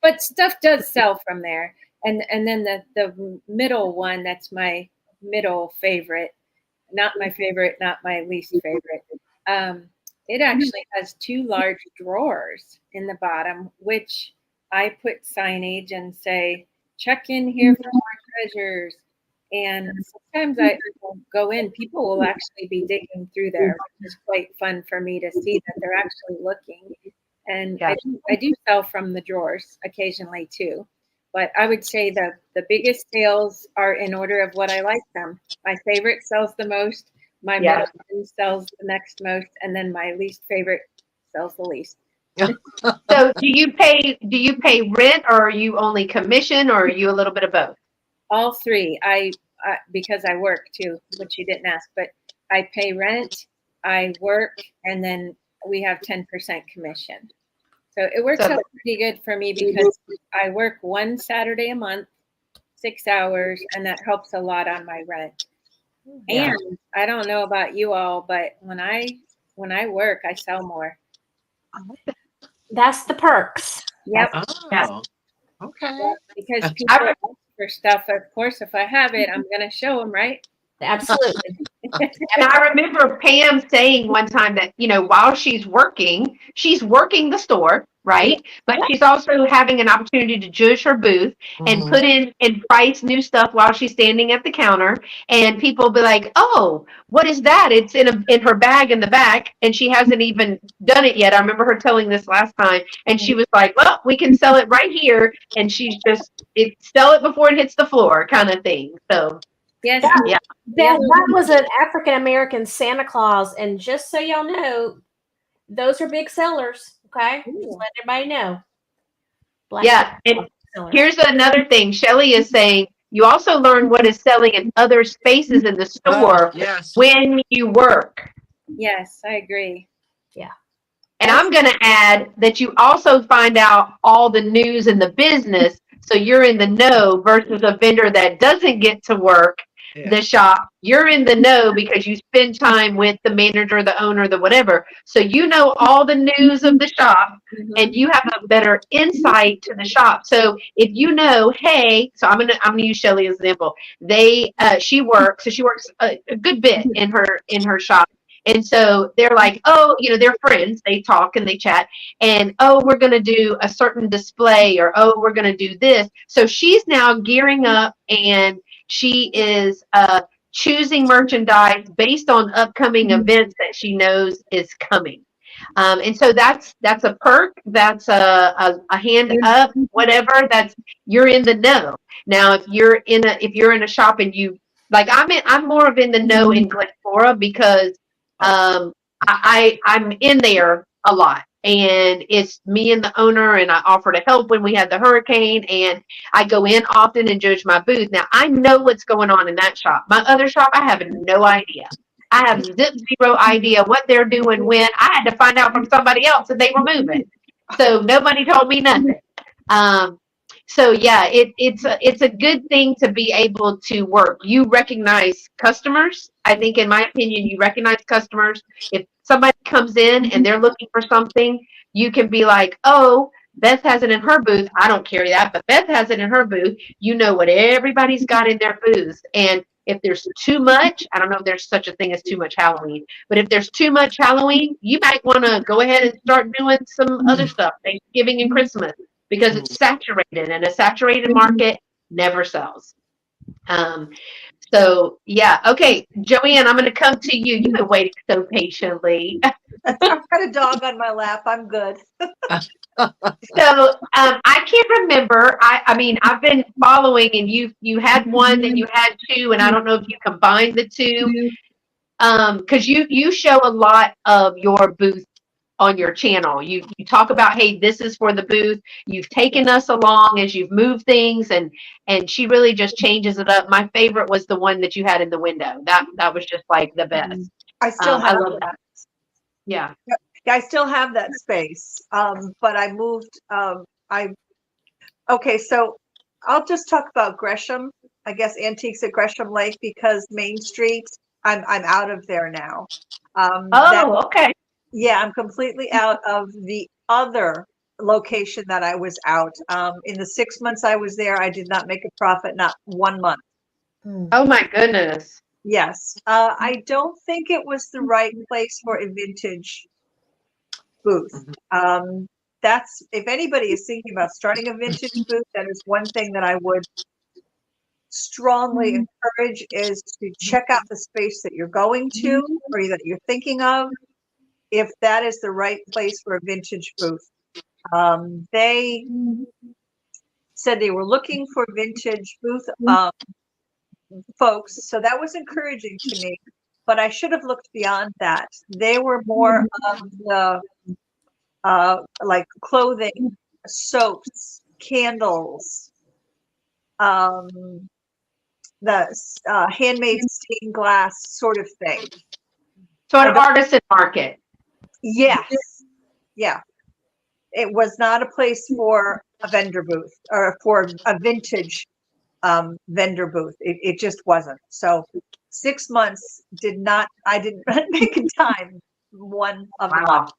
But stuff does sell from there. And then the middle one, that's my middle favorite, not my favorite, not my least favorite. It actually has two large drawers in the bottom, which I put signage and say, check in here for more treasures. And sometimes I will go in, people will actually be digging through there, which is quite fun for me to see that they're actually looking. And I do sell from the drawers occasionally too. But I would say the biggest sales are in order of what I like them. My favorite sells the most. My middle one sells the next most, and then my least favorite sells the least. So do you pay rent, or are you only commission, or are you a little bit of both? All three. I because I work too, which you didn't ask, but I pay rent, I work, and then we have 10% commission. So it works out pretty good for me because I work one Saturday a month, 6 hours, and that helps a lot on my rent. Yeah. And I don't know about you all, but when I work, I sell more. That's the perks. Yep. Oh, okay. Because people ask for stuff. Of course, if I have it, I'm going to show them, right? Absolutely. And I remember Pam saying one time that, while she's working the store, right? But she's also having an opportunity to judge her booth and put in and price new stuff while she's standing at the counter. And people will be like, oh, what is that? It's in her bag in the back, and she hasn't even done it yet. I remember her telling this last time, and she was like, well, we can sell it right here. And she's sell it before it hits the floor kind of thing. So yes, that was an African American Santa Claus, and just so y'all know, those are big sellers. Okay, just let everybody know. And here's another thing. Shelly is saying you also learn what is selling in other spaces in the store when you work. Yes, I agree. Yeah. And I'm going to add that you also find out all the news in the business, so you're in the know versus a vendor that doesn't get to work the shop. You're in the know because you spend time with the manager, the owner, the whatever. So you know all the news of the shop, and you have a better insight to the shop. So if you know, hey, so I'm gonna use Shelly as an example. She works a good bit in her shop. And so they're like, oh, they're friends. They talk and they chat. And, oh, we're going to do a certain display, or, oh, we're going to do this. So she's now gearing up, and she is choosing merchandise based on upcoming events that she knows is coming. And so that's a perk. That's a hand up, whatever. You're in the know. Now, if you're in a shop and you like, I'm more of in the know in Glenflora because I'm in there a lot, and it's me and the owner, and I offer to help when we had the hurricane, and I go in often and judge my booth. Now I know what's going on in that shop. My other shop, I have no idea. I have zero idea what they're doing when. I had to find out from somebody else that they were moving. So nobody told me nothing. So yeah, it's a good thing to be able to work. You recognize customers. I think, in my opinion, you recognize customers. If somebody comes in and they're looking for something, you can be like, oh, Beth has it in her booth. I don't carry that, but Beth has it in her booth. You know what everybody's got in their booths. And if there's too much, I don't know if there's such a thing as too much Halloween, but if there's too much Halloween, you might want to go ahead and start doing some other stuff, Thanksgiving and Christmas, because it's saturated, and a saturated market never sells. So yeah, okay, Joanne, I'm going to come to you. You've been waiting so patiently. I've got a dog on my lap. I'm good. So I can't remember. I mean, I've been following, and you had one, then you had two, and I don't know if you combined the two. Because you show a lot of your booth on your channel. You talk about, hey, this is for the booth. You've taken us along as you've moved things, and she really just changes it up. My favorite was the one that you had in the window. That was just like the best. I still have I love that. Yeah. Yeah, I still have that space. But I moved. Okay, so I'll just talk about Gresham. I guess Antiques at Gresham Lake, because Main Street, I'm out of there now. Okay. Yeah, I'm completely out of the other location that I was out. In the 6 months I was there, I did not make a profit, not 1 month. Oh my goodness. Yes. I don't think it was the right place for a vintage booth. That's, if anybody is thinking about starting a vintage booth, that is one thing that I would strongly encourage, is to check out the space that you're going to, or that you're thinking of, if that is the right place for a vintage booth. They said they were looking for vintage booth folks, so that was encouraging to me, but I should have looked beyond that. They were more of the like clothing, soaps, candles, the handmade stained glass sort of thing. So an artisan market. Yes. Yeah. It was not a place for a vendor booth, or for a vintage vendor booth. It just wasn't. So 6 months I didn't make a time one of the month.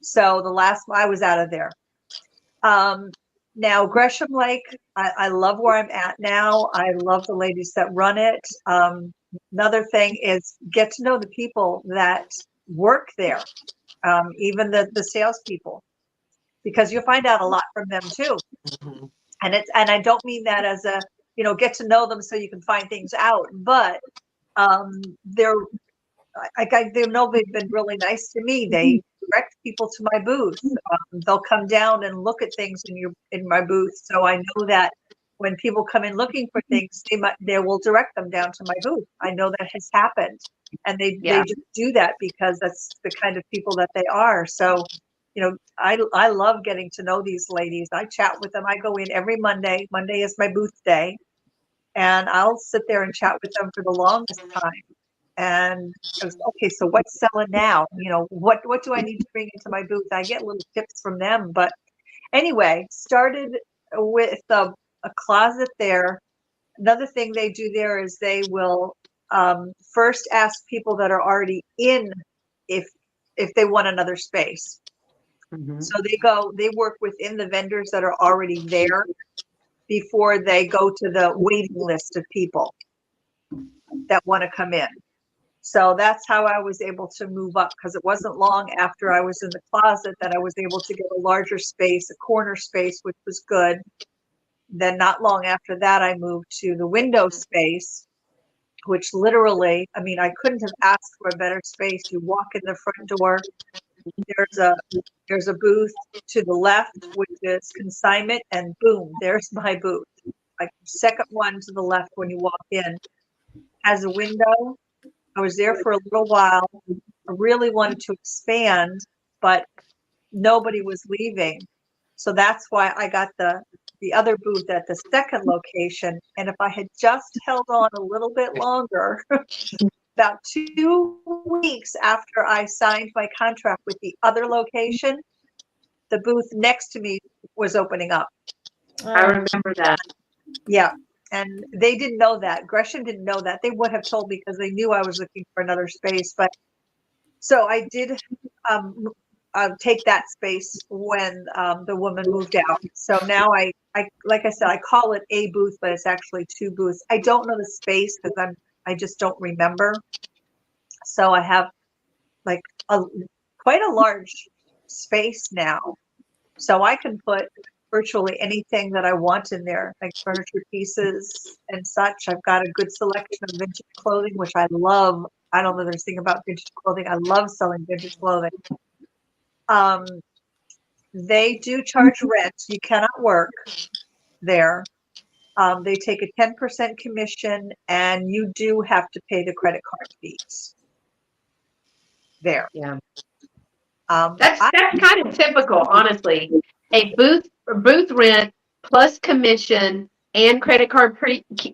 So the last, I was out of there. Now Gresham Lake, I love where I'm at now. I love the ladies that run it. Another thing is, get to know the people that work there, even the salespeople, because you'll find out a lot from them too. And I don't mean that as a, get to know them so you can find things out, but they've been really nice to me. They direct people to my booth. They'll come down and look at things in my booth, so I know that when people come in looking for things, they will direct them down to my booth. I know that has happened, and they just do that because that's the kind of people that they are. So, I love getting to know these ladies. I chat with them. I go in every Monday. Monday is my booth day, and I'll sit there and chat with them for the longest time. And I was, okay, so what's selling now? What do I need to bring into my booth? I get little tips from them. But anyway, started with a closet there. Another thing they do there is they will first ask people that are already in if they want another space. So they work within the vendors that are already there before they go to the waiting list of people that want to come in. So that's how I was able to move up, because it wasn't long after I was in the closet that I was able to get a larger space, a corner space, which was good. Then not long after that, I moved to the window space, which literally, I couldn't have asked for a better space. You walk in the front door, there's a booth to the left, which is consignment, and boom, there's my booth. Like second one to the left when you walk in, has a window. I was there for a little while. I really wanted to expand, but nobody was leaving. So that's why I got the other booth at the second location. And if I had just held on a little bit longer, about 2 weeks after I signed my contract with the other location, the booth next to me was opening up. I remember that. Yeah. And they didn't know that. Gresham didn't know that. They would have told me because they knew I was looking for another space. But so I did take that space when the woman moved out. So now I, like I said, I call it a booth, but it's actually 2 booths. I don't know the space because I just don't remember. So I have like quite a large space now. So I can put virtually anything that I want in there, like furniture pieces and such. I've got a good selection of vintage clothing, which I love. I don't know there's thing about vintage clothing. I love selling vintage clothing. They do charge rent. You cannot work there. They take a 10% commission, and you do have to pay the credit card fees there. Yeah. That's kind of typical, honestly. A booth rent plus commission and credit card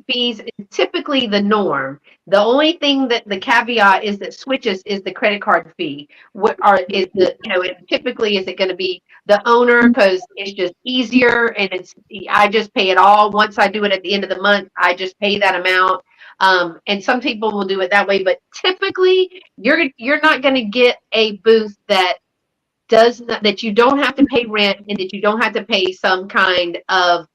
fees is typically the norm. The only thing that the caveat is that switches is the credit card fee. Typically is it going to be the owner because it's just easier and I just pay it all once I do it at the end of the month. I just pay that amount. And some people will do it that way, but typically you're not going to get a booth that that you don't have to pay rent and that you don't have to pay some kind of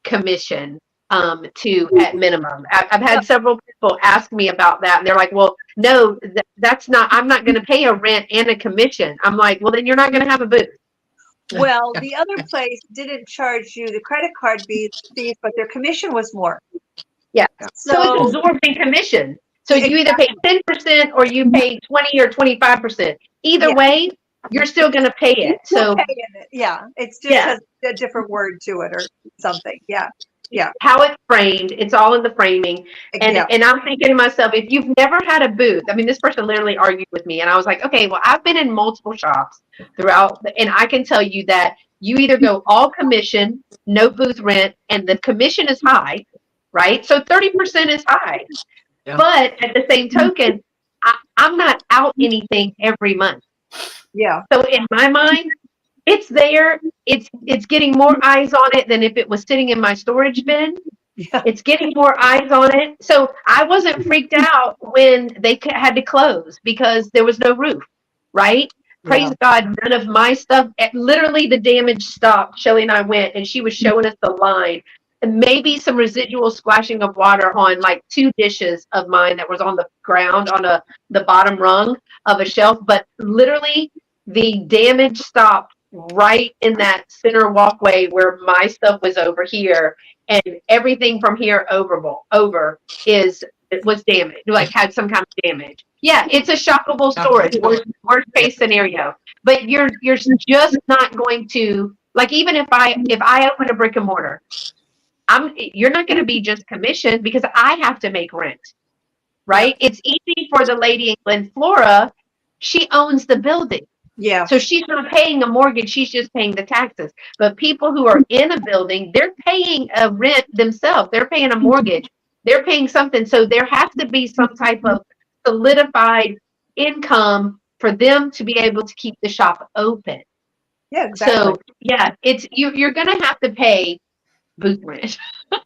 commission to at minimum. I've had several people ask me about that, and they're like, well, no, that's not, I'm not going to pay a rent and a commission. I'm like, well, then you're not going to have a booth. Well, the other place didn't charge you the credit card fees, but their commission was more. Yeah. So it's absorbing commission. So you either pay 10% or you pay 20 or 25%. Either way, you're still going to pay it. So yeah, it's just has a different word to it or something. Yeah. Yeah. How it's framed, it's all in the framing. And I'm thinking to myself, if you've never had a booth, I mean, this person literally argued with me and I was like, okay, well, I've been in multiple shops throughout, and I can tell you that you either go all commission, no booth rent, and the commission is high, right? So 30% is high. Yeah. But at the same token, I'm not out anything every month. Yeah. So in my mind, it's there. It's getting more eyes on it than if it was sitting in my storage bin. Yeah. It's getting more eyes on it. So I wasn't freaked out when they had to close because there was no roof, right? Praise God, none of my stuff, literally the damage stopped. Shelly and I went and she was showing us the line. And maybe some residual splashing of water on like 2 dishes of mine that was on the ground on the bottom rung of a shelf. But literally the damage stopped right in that center walkway where my stuff was over here. And everything from here over was damaged, like had some kind of damage. Yeah, it's a shockable storage, worst case scenario. But you're just not going to, like, even if I open a brick and mortar, you're not going to be just commissioned because I have to make rent, right? It's easy for the lady in Glen Flora. She owns the building. Yeah. So she's not paying a mortgage. She's just paying the taxes. But people who are in a building, they're paying a rent themselves. They're paying a mortgage. They're paying something. So there has to be some type of solidified income for them to be able to keep the shop open. Yeah, exactly. So yeah, it's you're going to have to pay booth rent.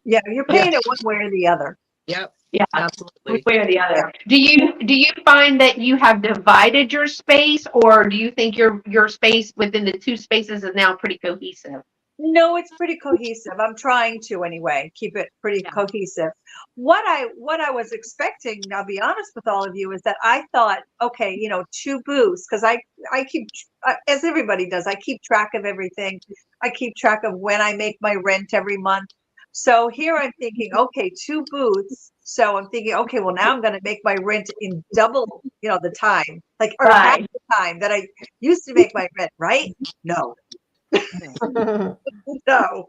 Yeah, you're paying it one way or the other. Yep. Yeah, absolutely. one way or the other. Do you find that you have divided your space, or do you think your space within the 2 spaces is now pretty cohesive? No, it's pretty cohesive. I'm trying to anyway keep it pretty cohesive. What I was expecting, I'll be honest with all of you, is that I thought, okay, 2 booths, because I keep, as everybody does, I keep track of everything. I keep track of when I make my rent every month. So here I'm thinking, okay, 2 booths. So I'm thinking, okay, well, now I'm going to make my rent in double, the time, or half the time that I used to make my rent, right? No. No,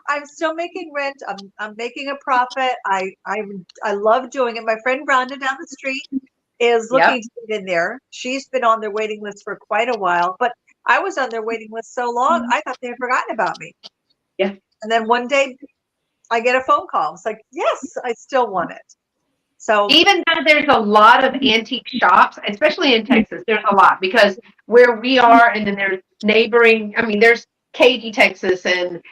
I'm still making rent. I'm making a profit. I love doing it. My friend Rhonda down the street is looking to get in there. She's been on their waiting list for quite a while, but I was on their waiting list so long, I thought they had forgotten about me. Yeah. And then one day I get a phone call. It's like, yes, I still want it. So even though there's a lot of antique shops, especially in Texas, there's a lot because where we are, and then there's neighboring. I mean, there's Katy, Texas, and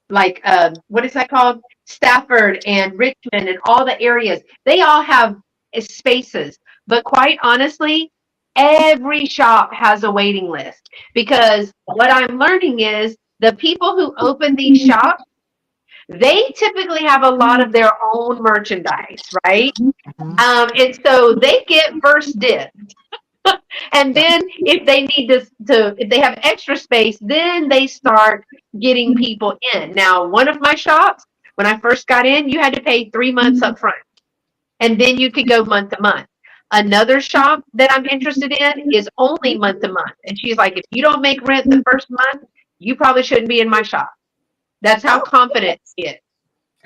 like what is that called? Stafford and Richmond and all the areas. They all have spaces, but quite honestly, every shop has a waiting list because what I'm learning is the people who open these shops, they typically have a lot of their own merchandise, right? And so they get first dibs. And then if they need to, if they have extra space, then they start getting people in. Now, one of my shops, when I first got in, you had to pay 3 months up front, and then you could go month to month. Another shop that I'm interested in is only month to month. And she's like, if you don't make rent the first month, you probably shouldn't be in my shop. That's how confident she is.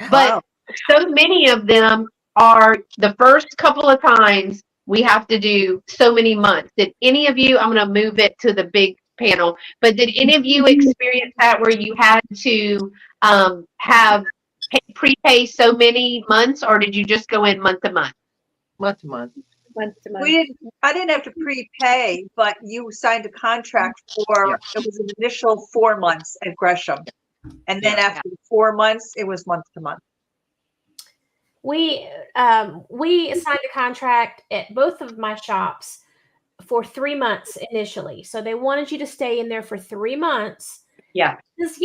But so many of them are the first couple of times we have to do so many months. Did any of you, I'm going to move it to the big panel, but did any of you experience that where you had to have prepay so many months, or did you just go in month to month? Month to month. Month to month. I didn't have to prepay, but you signed a contract for, it was an initial 4 months at Gresham. And then after 4 months, it was month to month. We signed a contract at both of my shops for 3 months initially. So they wanted you to stay in there for 3 months. Yeah. Because,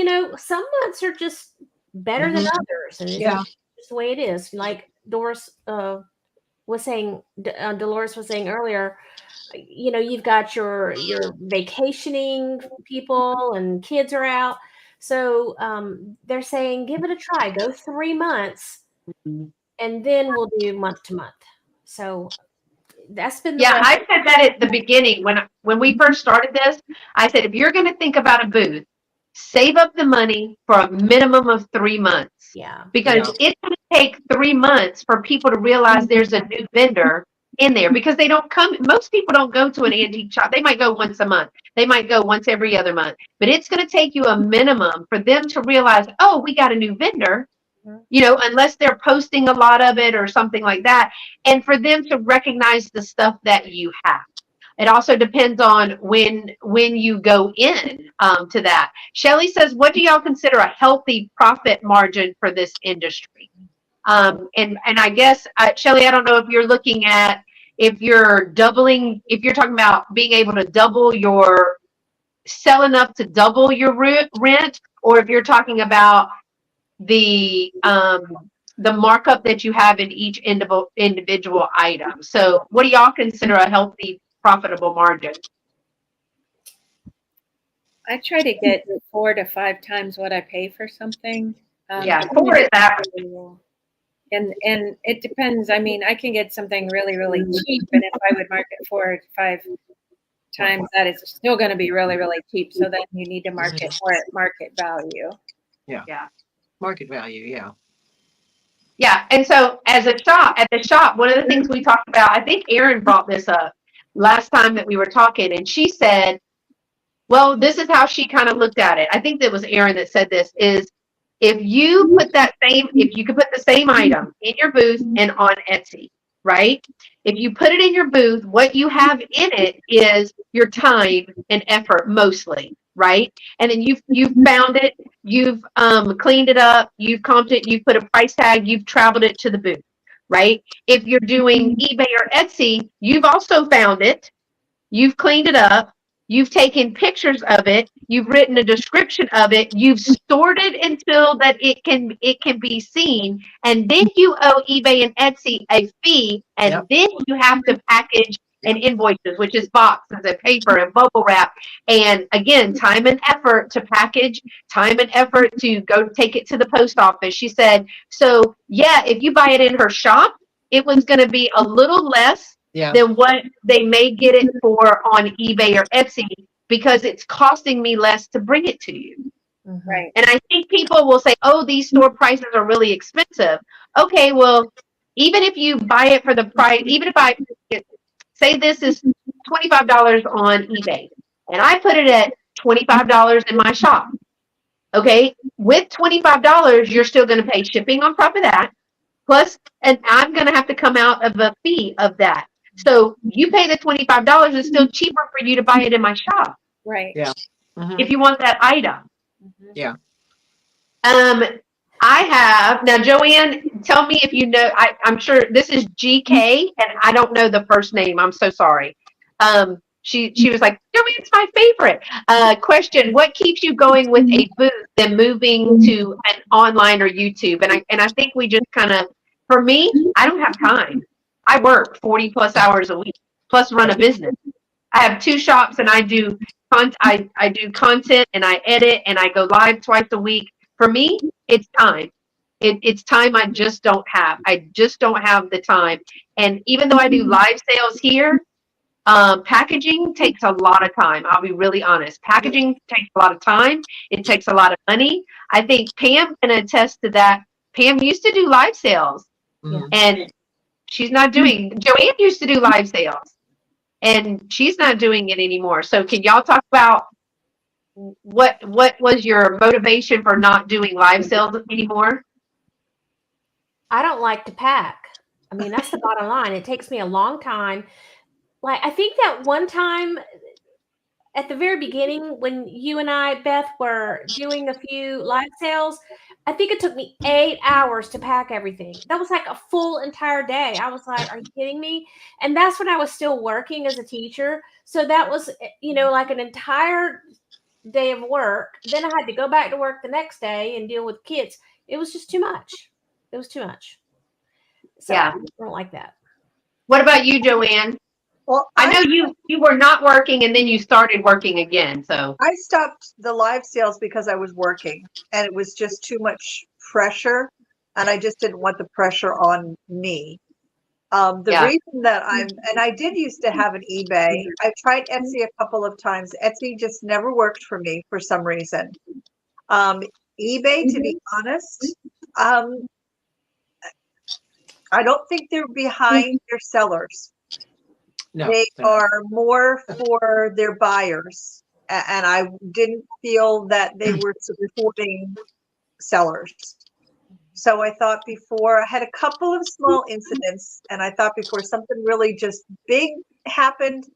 some months are just better than others. And it's just the way it is. Like Dolores was saying earlier, you've got your vacationing people and kids are out. So they're saying, give it a try. Go 3 months. And then we'll do month to month. So that's been I said that at the beginning when we first started this. I said, if you're going to think about a booth, save up the money for a minimum of 3 months. Yeah. Because it's going to take 3 months for people to realize there's a new vendor in there, because they don't come. Most people don't go to an antique shop. They might go once a month. They might go once every other month. But it's going to take you a minimum for them to realize, oh, we got a new vendor. Unless they're posting a lot of it or something like that, and for them to recognize the stuff that you have. It also depends on when you go in to that. Shelly says, what do y'all consider a healthy profit margin for this industry? And I guess, Shelly, I don't know if you're looking at, if you're talking about being able to sell enough to double your rent, or if you're talking about the markup that you have in each individual item. So what do y'all consider a healthy, profitable margin? I try to get 4 to 5 times what I pay for something. 4 is average. And it depends. I mean, I can get something really, really cheap, and if I would market 4 to 5 times, that is still going to be really, really cheap. So then you need to market for market value. Yeah. Market value, Yeah, and so at the shop, one of the things we talked about, I think Erin brought this up last time that we were talking, and she said, well, this is how she kind of looked at it. I think that was Erin that said this, is if you could put the same item in your booth and on Etsy, right? If you put it in your booth, what you have in it is your time and effort mostly, right? And then you've found it, you've cleaned it up, you've comped it, you've put a price tag, you've traveled it to the booth, right? If you're doing eBay or Etsy, you've also found it, you've cleaned it up, you've taken pictures of it, you've written a description of it, you've stored it until that it can be seen, and then you owe eBay and Etsy a fee, and then you have to package and invoices, which is boxes and paper and bubble wrap, and again, time and effort to package, time and effort to go take it to the post office. She said, so if you buy it in her shop, it was going to be a little less than what they may get it for on eBay or Etsy, because it's costing me less to bring it to you. Right. And I think people will say, oh, these store prices are really expensive. Okay, well, even if you buy it for the price, even if I say this is $25 on eBay, and I put it at $25 in my shop. Okay, with $25, you're still going to pay shipping on top of that. plus, and I'm going to have to come out of a fee of that. So you pay the $25, it's still cheaper for you to buy it in my shop Right. Yeah. Mhm. if you want that item. Mhm. Yeah. I have now, Joanne. Tell me if you know. I'm sure this is GK, and I don't know the first name. I'm so sorry. She was like, Joanne's my favorite. Question: what keeps you going with a booth than moving to an online or YouTube? And I think we just kind of, for me, I don't have time. I work 40 plus hours a week, plus run a business. I have 2 shops, and I do I do content, and I edit, and I go live twice a week. For me, it's time. It's time I just don't have. I just don't have the time. And even though I do live sales here, packaging takes a lot of time. I'll be really honest. Packaging takes a lot of time. It takes a lot of money. I think Pam can attest to that. Pam used to do live sales, Mhm. and she's not doing. Joanne used to do live sales, and she's not doing it anymore. So can y'all talk about what was your motivation for not doing live sales anymore? I don't like to pack. I mean, that's the bottom line. It takes me a long time. Like, I think that one time at the very beginning when you and I, Beth, were doing a few live sales, I think it took me 8 hours to pack everything. That was like a full entire day. I was like, are you kidding me? And that's when I was still working as a teacher. So that was, like an entire day of work. Then I had to go back to work the next day and deal with kids. It was just too much. It was too much. So Yeah. I don't like that. What about you, Joanne? Well, I know you were not working and then you started working again. So I stopped the live sales because I was working and it was just too much pressure. And I just didn't want the pressure on me. The Yeah. reason that and I did used to have an eBay. I tried Etsy a couple of times. Etsy just never worked for me for some reason. eBay, to be honest, I don't think they're behind their sellers. No. They they're not. are more for their buyers. And I didn't feel that they were supporting sellers. So I thought before, I had a couple of small incidents, and I thought before something really just big happened,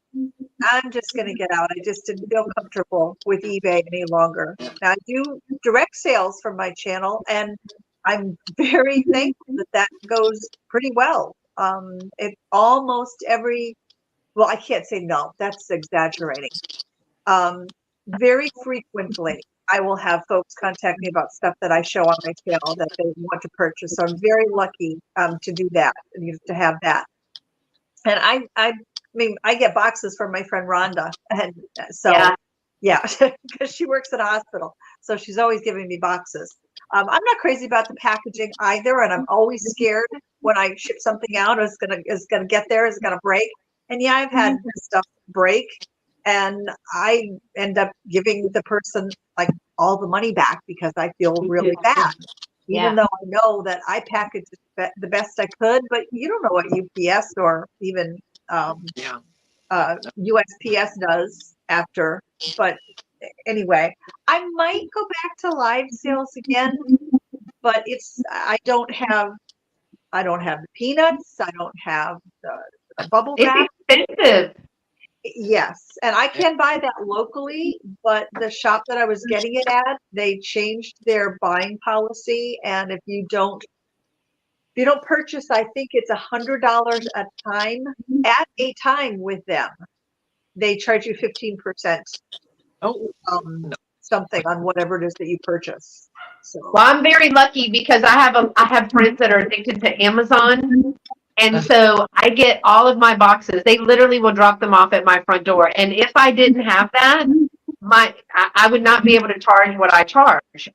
I'm just going to get out. I just didn't feel comfortable with eBay any longer. Now I do direct sales from my channel, and I'm very thankful that that goes pretty well. It almost every, well, I can't say no, that's exaggerating. Very frequently, I will have folks contact me about stuff that I show on my channel that they want to purchase. So I'm very lucky to do that, to have that. And I mean, I get boxes from my friend Rhonda, and so yeah, because she works at a hospital, so she's always giving me boxes. I'm not crazy about the packaging either, and I'm always scared when I ship something out. It's gonna get there, it's gonna break. And yeah, I've had stuff break, and I end up giving the person like all the money back because I feel really bad. Even though I know that I packaged the best I could, but you don't know what UPS or even USPS does after. But anyway, I might go back to live sales again, but I don't have the peanuts. I don't have the bubble wrap. It's expensive. Yes, and I can buy that locally, but the shop that I was getting it at, they changed their buying policy, and if you don't purchase, I think it's $100 at a time with them. They charge you 15%. Something on whatever it is that you purchase. So Well, I'm very lucky because I have friends that are addicted to Amazon. And so I get all of my boxes. They literally will drop them off at my front door. And if I didn't have that, I would not be able to charge what I charge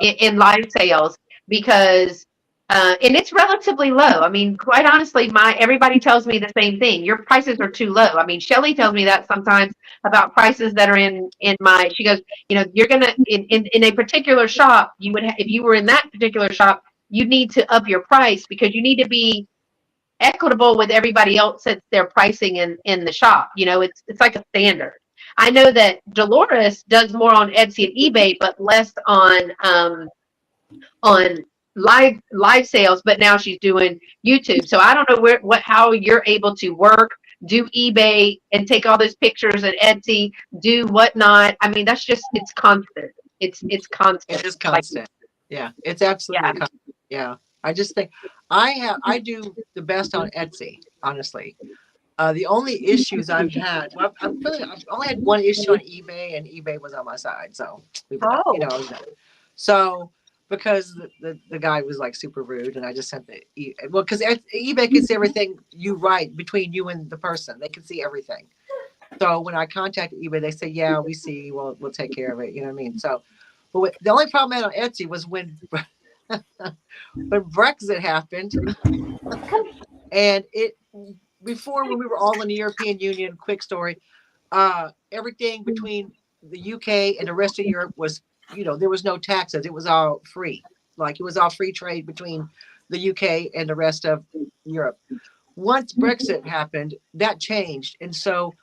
in live sales because and it's relatively low. I mean, quite honestly, everybody tells me the same thing. Your prices are too low. I mean, Shelly tells me that sometimes about prices that are in my. She goes, you're gonna in a particular shop. You would if you were in that particular shop, you need to up your price because you need to be equitable with everybody else that's their pricing in the shop. It's like a standard. I know that Dolores does more on Etsy and eBay, but less on live sales, but now she's doing YouTube. So I don't know how you're able to work, do eBay, and take all those pictures and Etsy, do whatnot. I mean, it's constant. It's constant. It is Like, constant. Yeah, it's absolutely constant. Yeah. I just think I do the best on Etsy, honestly. The only issues I've had, well, I've only had one issue on eBay, and eBay was on my side. So, you know, so because the guy was like super rude, and I just sent because eBay can see everything you write between you and the person. They can see everything. So when I contacted eBay, they say, yeah, we see, we'll take care of it. You know what I mean? So, but the only problem I had on Etsy was when Brexit happened, and before, when we were all in the European Union, quick story, everything between the UK and the rest of Europe was, there was no taxes. It was all free. Like, it was all free trade between the UK and the rest of Europe. Once Brexit happened, that changed. And so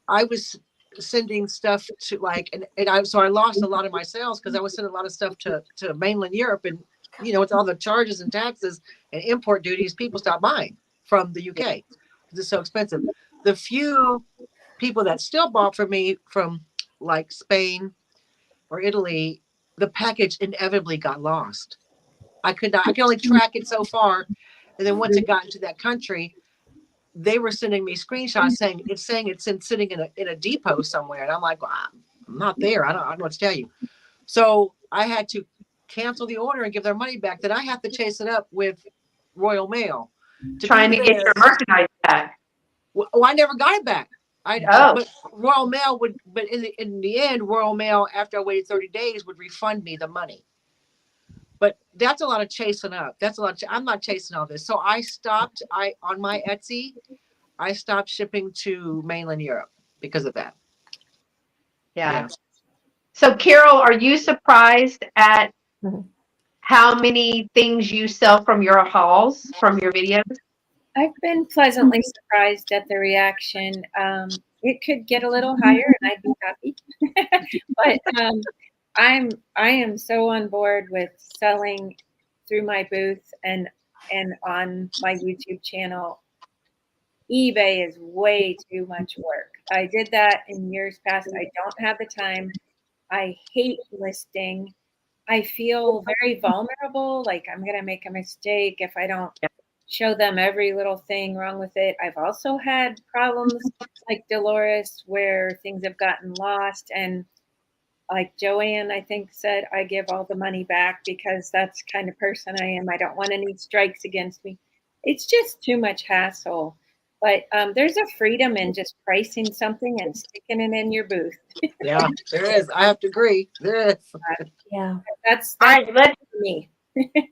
I was sending stuff to so I lost a lot of my sales because I was sending a lot of stuff to mainland Europe, and with all the charges and taxes and import duties, people stopped buying from the UK because it's so expensive. The few people that still bought from me from like Spain or Italy, the package inevitably got lost. I could only track it so far, and then once it got into that country, they were sending me screenshots saying it's sitting in a depot somewhere, and I'm like, well, I'm not there. I don't know what to tell you. So I had to cancel the order and give their money back. Then I have to chase it up with Royal Mail, trying to get your merchandise back. Well, I never got it back. But Royal Mail but in the end, Royal Mail, after I waited 30 days, would refund me the money. But that's a lot of chasing up. That's a lot. I'm not chasing all this. So I stopped. On my Etsy, I stopped shipping to mainland Europe because of that. Yeah. So Carol, are you surprised at how many things you sell from your hauls, from your videos? I've been pleasantly surprised at the reaction. It could get a little higher, and I'd be happy. But I am so on board with selling through my booth and on my YouTube channel. eBay is way too much work. I did that in years past. I don't have the time. I hate listing. I feel very vulnerable. Like I'm going to make a mistake if I don't show them every little thing wrong with it. I've also had problems like Dolores where things have gotten lost, and like Joanne, I think, said, I give all the money back because that's the kind of person I am. I don't want any strikes against me. It's just too much hassle. But there's a freedom in just pricing something and sticking it in your booth. Yeah, there is. I have to agree. There is. Yeah. That's All right, for me.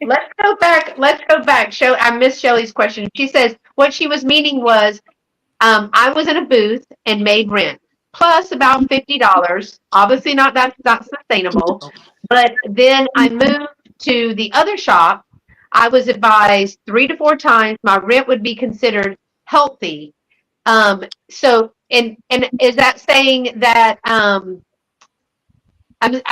Let's go back. I missed Shelly's question. She says what she was meaning was, I was in a booth and made rent plus about $50. Obviously that's not sustainable. But then I moved to the other shop. I was advised 3 to 4 times my rent would be considered healthy. So and is that saying that I'm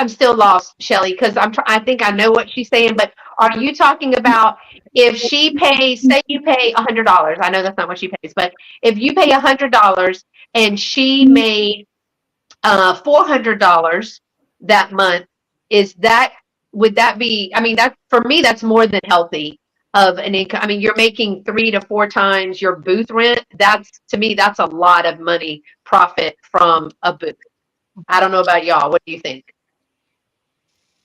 still lost, Shelly, because I think I know what she's saying, but are you talking about if she pays, say you pay $100? I know that's not what she pays, but if you pay $100 and she made $400 that month, would that be? I mean, that for me, that's more than healthy of an income. I mean, you're making 3 to 4 times your booth rent. To me, that's a lot of money profit from a booth. I don't know about y'all. What do you think?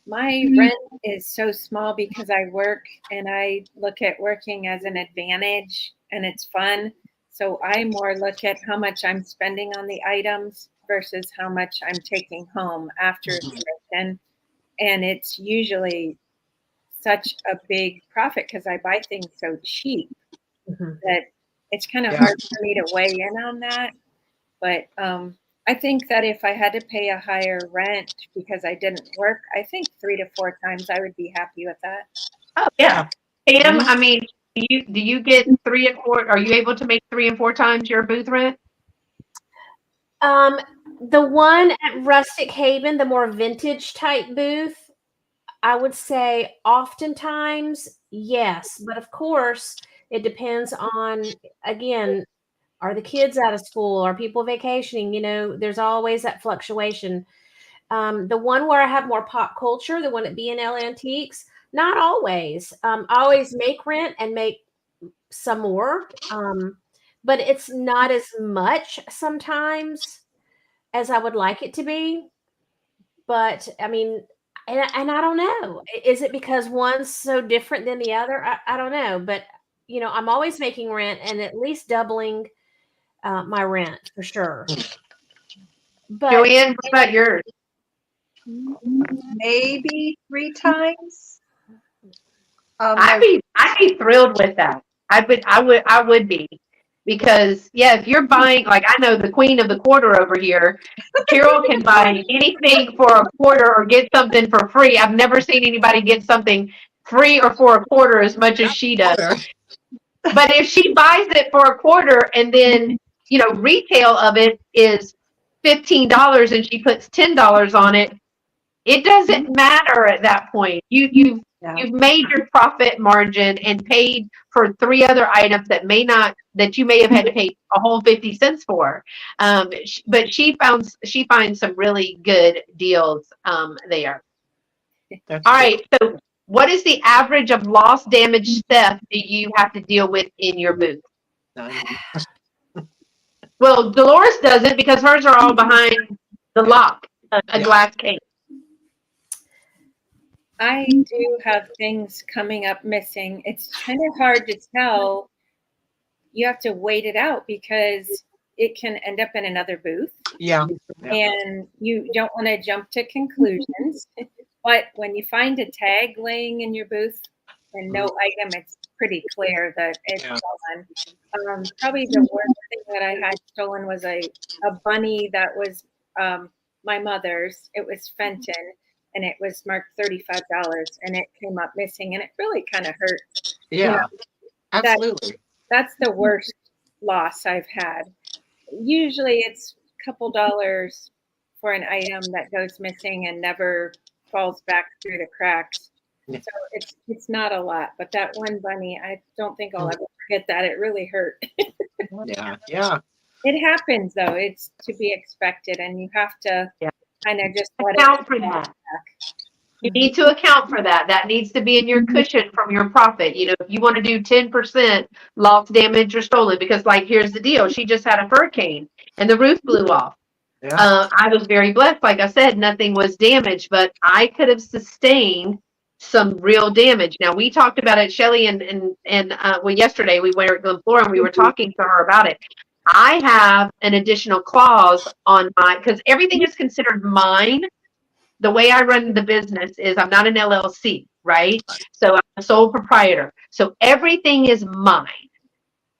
My rent is so small because I work and I look at working as an advantage and it's fun. So I more look at how much I'm spending on the items versus how much I'm taking home after commission. And it's usually such a big profit because I buy things so cheap that it's kind of hard for me to weigh in on that. But I think that if I had to pay a higher rent because I didn't work, I think 3 to 4 times I would be happy with that. Oh yeah, Pam. I mean, do you get 3 and 4? Are you able to make 3 and 4 times your booth rent? The one at Rustic Haven, the more vintage type booth, I would say oftentimes, yes. But of course, it depends on, again, are the kids out of school? Are people vacationing? There's always that fluctuation. The one where I have more pop culture, the one at B&L Antiques, not always. I always make rent and make some more, but it's not as much sometimes as I would like it to be. But I mean, and I don't know. Is it because one's so different than the other? I don't know. But I'm always making rent and at least doubling my rent for sure. But Joanne, what about yours? Maybe 3 times. I'd be thrilled with that. I would be, because yeah, if you're buying, like, I know the queen of the quarter over here, Carol can buy anything for a quarter or get something for free. I've never seen anybody get something free or for a quarter as much as she does. But if she buys it for a quarter and then, retail of it is $15 and she puts $10 on it, it doesn't matter at that point. You've made your profit margin and paid for 3 other items that you may have had to pay a whole 50 cents for. But she finds some really good deals there. All right. So what is the average of loss, damage, theft do you have to deal with in your booth? Well, Dolores doesn't, because hers are all behind the lock, a glass case. I do have things coming up missing. It's kind of hard to tell. You have to wait it out because it can end up in another booth. Yeah. And you don't want to jump to conclusions. But when you find a tag laying in your booth and no item, it's pretty clear that it's stolen. Probably the worst thing that I had stolen was a bunny that was my mother's. It was Fenton, and it was marked $35, and it came up missing, and it really kind of hurt. Yeah, absolutely. That's the worst loss I've had. Usually it's a couple dollars for an item that goes missing and never falls back through the cracks. So it's not a lot, but that one bunny, I don't think I'll ever forget that. It really hurt. Yeah. It happens though. It's to be expected, and you have to kind of just account for that. You need to account for that. That needs to be in your cushion from your profit. If you want to do 10% loss, damage, or stolen, because, like, here's the deal. She just had a hurricane and the roof blew off. Yeah. I was very blessed. Like I said, nothing was damaged, but I could have sustained some real damage. Now, we talked about it, Shelly, and yesterday we were at Glen Flora and we were talking to her about it. I have an additional clause on because everything is considered mine. The way I run the business is I'm not an LLC, right? So I'm a sole proprietor. So everything is mine.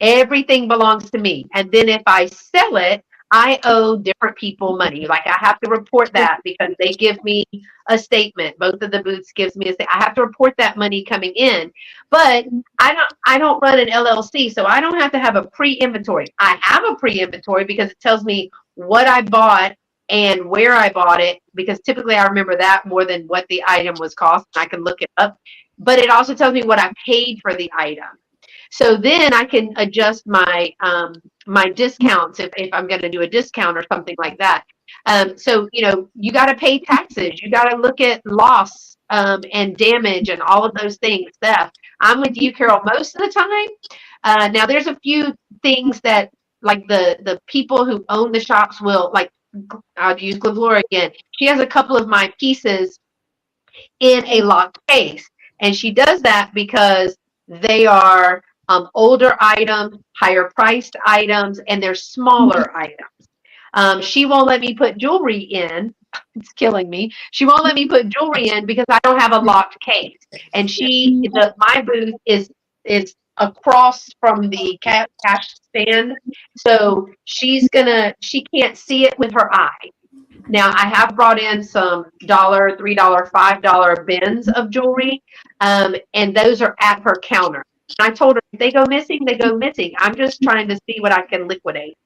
Everything belongs to me. And then if I sell it, I owe different people money. Like, I have to report that because they give me a statement. Both of the booths gives me a statement. I have to report that money coming in. But I don't run an LLC, so I don't have to have a pre-inventory. I have a pre-inventory because it tells me what I bought and where I bought it, because typically I remember that more than what the item was cost. I can look it up. But it also tells me what I paid for the item. So then I can adjust my my discounts if I'm going to do a discount or something like that. So, you got to pay taxes. You got to look at loss and damage and all of those things. Theft. I'm with you, Carol, most of the time. Now, there's a few things that, like, the people who own the shops will, like, I'll use Glen Flora again. She has a couple of my pieces in a locked case. And she does that because they are older items, higher priced items, and they're smaller items. She won't let me put jewelry in. It's killing me. She won't let me put jewelry in because I don't have a locked case. And my booth is across from the cash stand. So she can't see it with her eye. Now, I have brought in some $1, $3, $5 bins of jewelry, and those are at her counter. And I told her, if they go missing, they go missing. I'm just trying to see what I can liquidate.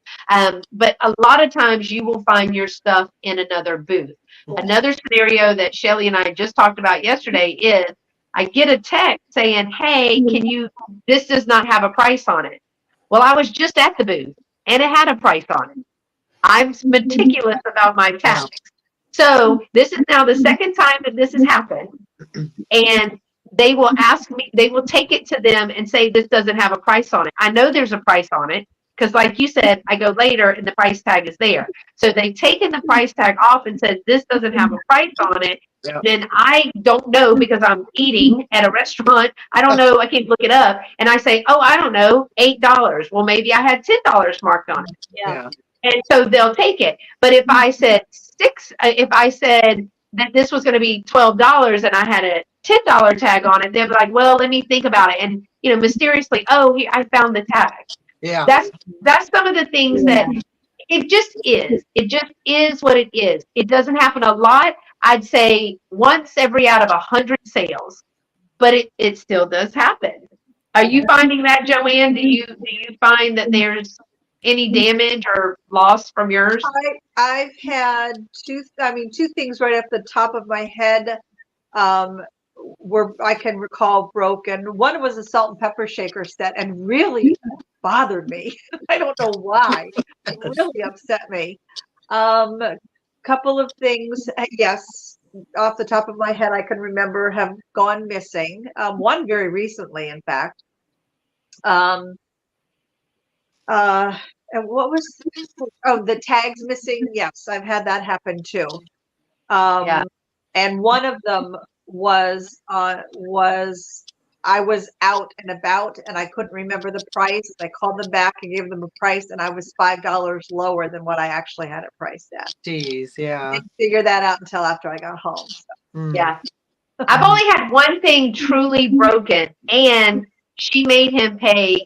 But a lot of times you will find your stuff in another booth. Another scenario that Shelly and I just talked about yesterday is I get a text saying, hey, this does not have a price on it. Well, I was just at the booth and it had a price on it. I'm meticulous about my tax. So this is now the second time that this has happened. And they will ask me, they will take it to them and say, this doesn't have a price on it. I know there's a price on it because like you said, I go later and the price tag is there. So they've taken the price tag off and said, this doesn't have a price on it. Yep. Then I don't know because I'm eating at a restaurant. I don't know. I can't look it up. And I say, oh, I don't know, $8. Well, maybe I had $10 marked on it. Yeah. And so they'll take it. But if I said that this was going to be $12 and I had a $10 tag on it, they'll be like, well, let me think about it. And, mysteriously, oh, I found the tag. Yeah. That's some of the things that it just is. It just is what it is. It doesn't happen a lot. I'd say once every out of 100 sales, but it still does happen. Are you finding that, Joanne? Do you find that there's any damage or loss from yours? I've had two things right off the top of my head where I can recall broken. One was a salt and pepper shaker set and really bothered me. I don't know why. It really upset me. Couple of things, yes, off the top of my head, I can remember have gone missing. One very recently, in fact. And what was the tags missing? Yes, I've had that happen too. And one of them was I was out and about and I couldn't remember the price. I called them back and gave them a price, and I was $5 lower than what I actually had it priced at. Jeez, yeah. I didn't figure that out until after I got home. So. Yeah. I've only had one thing truly broken, and she made him pay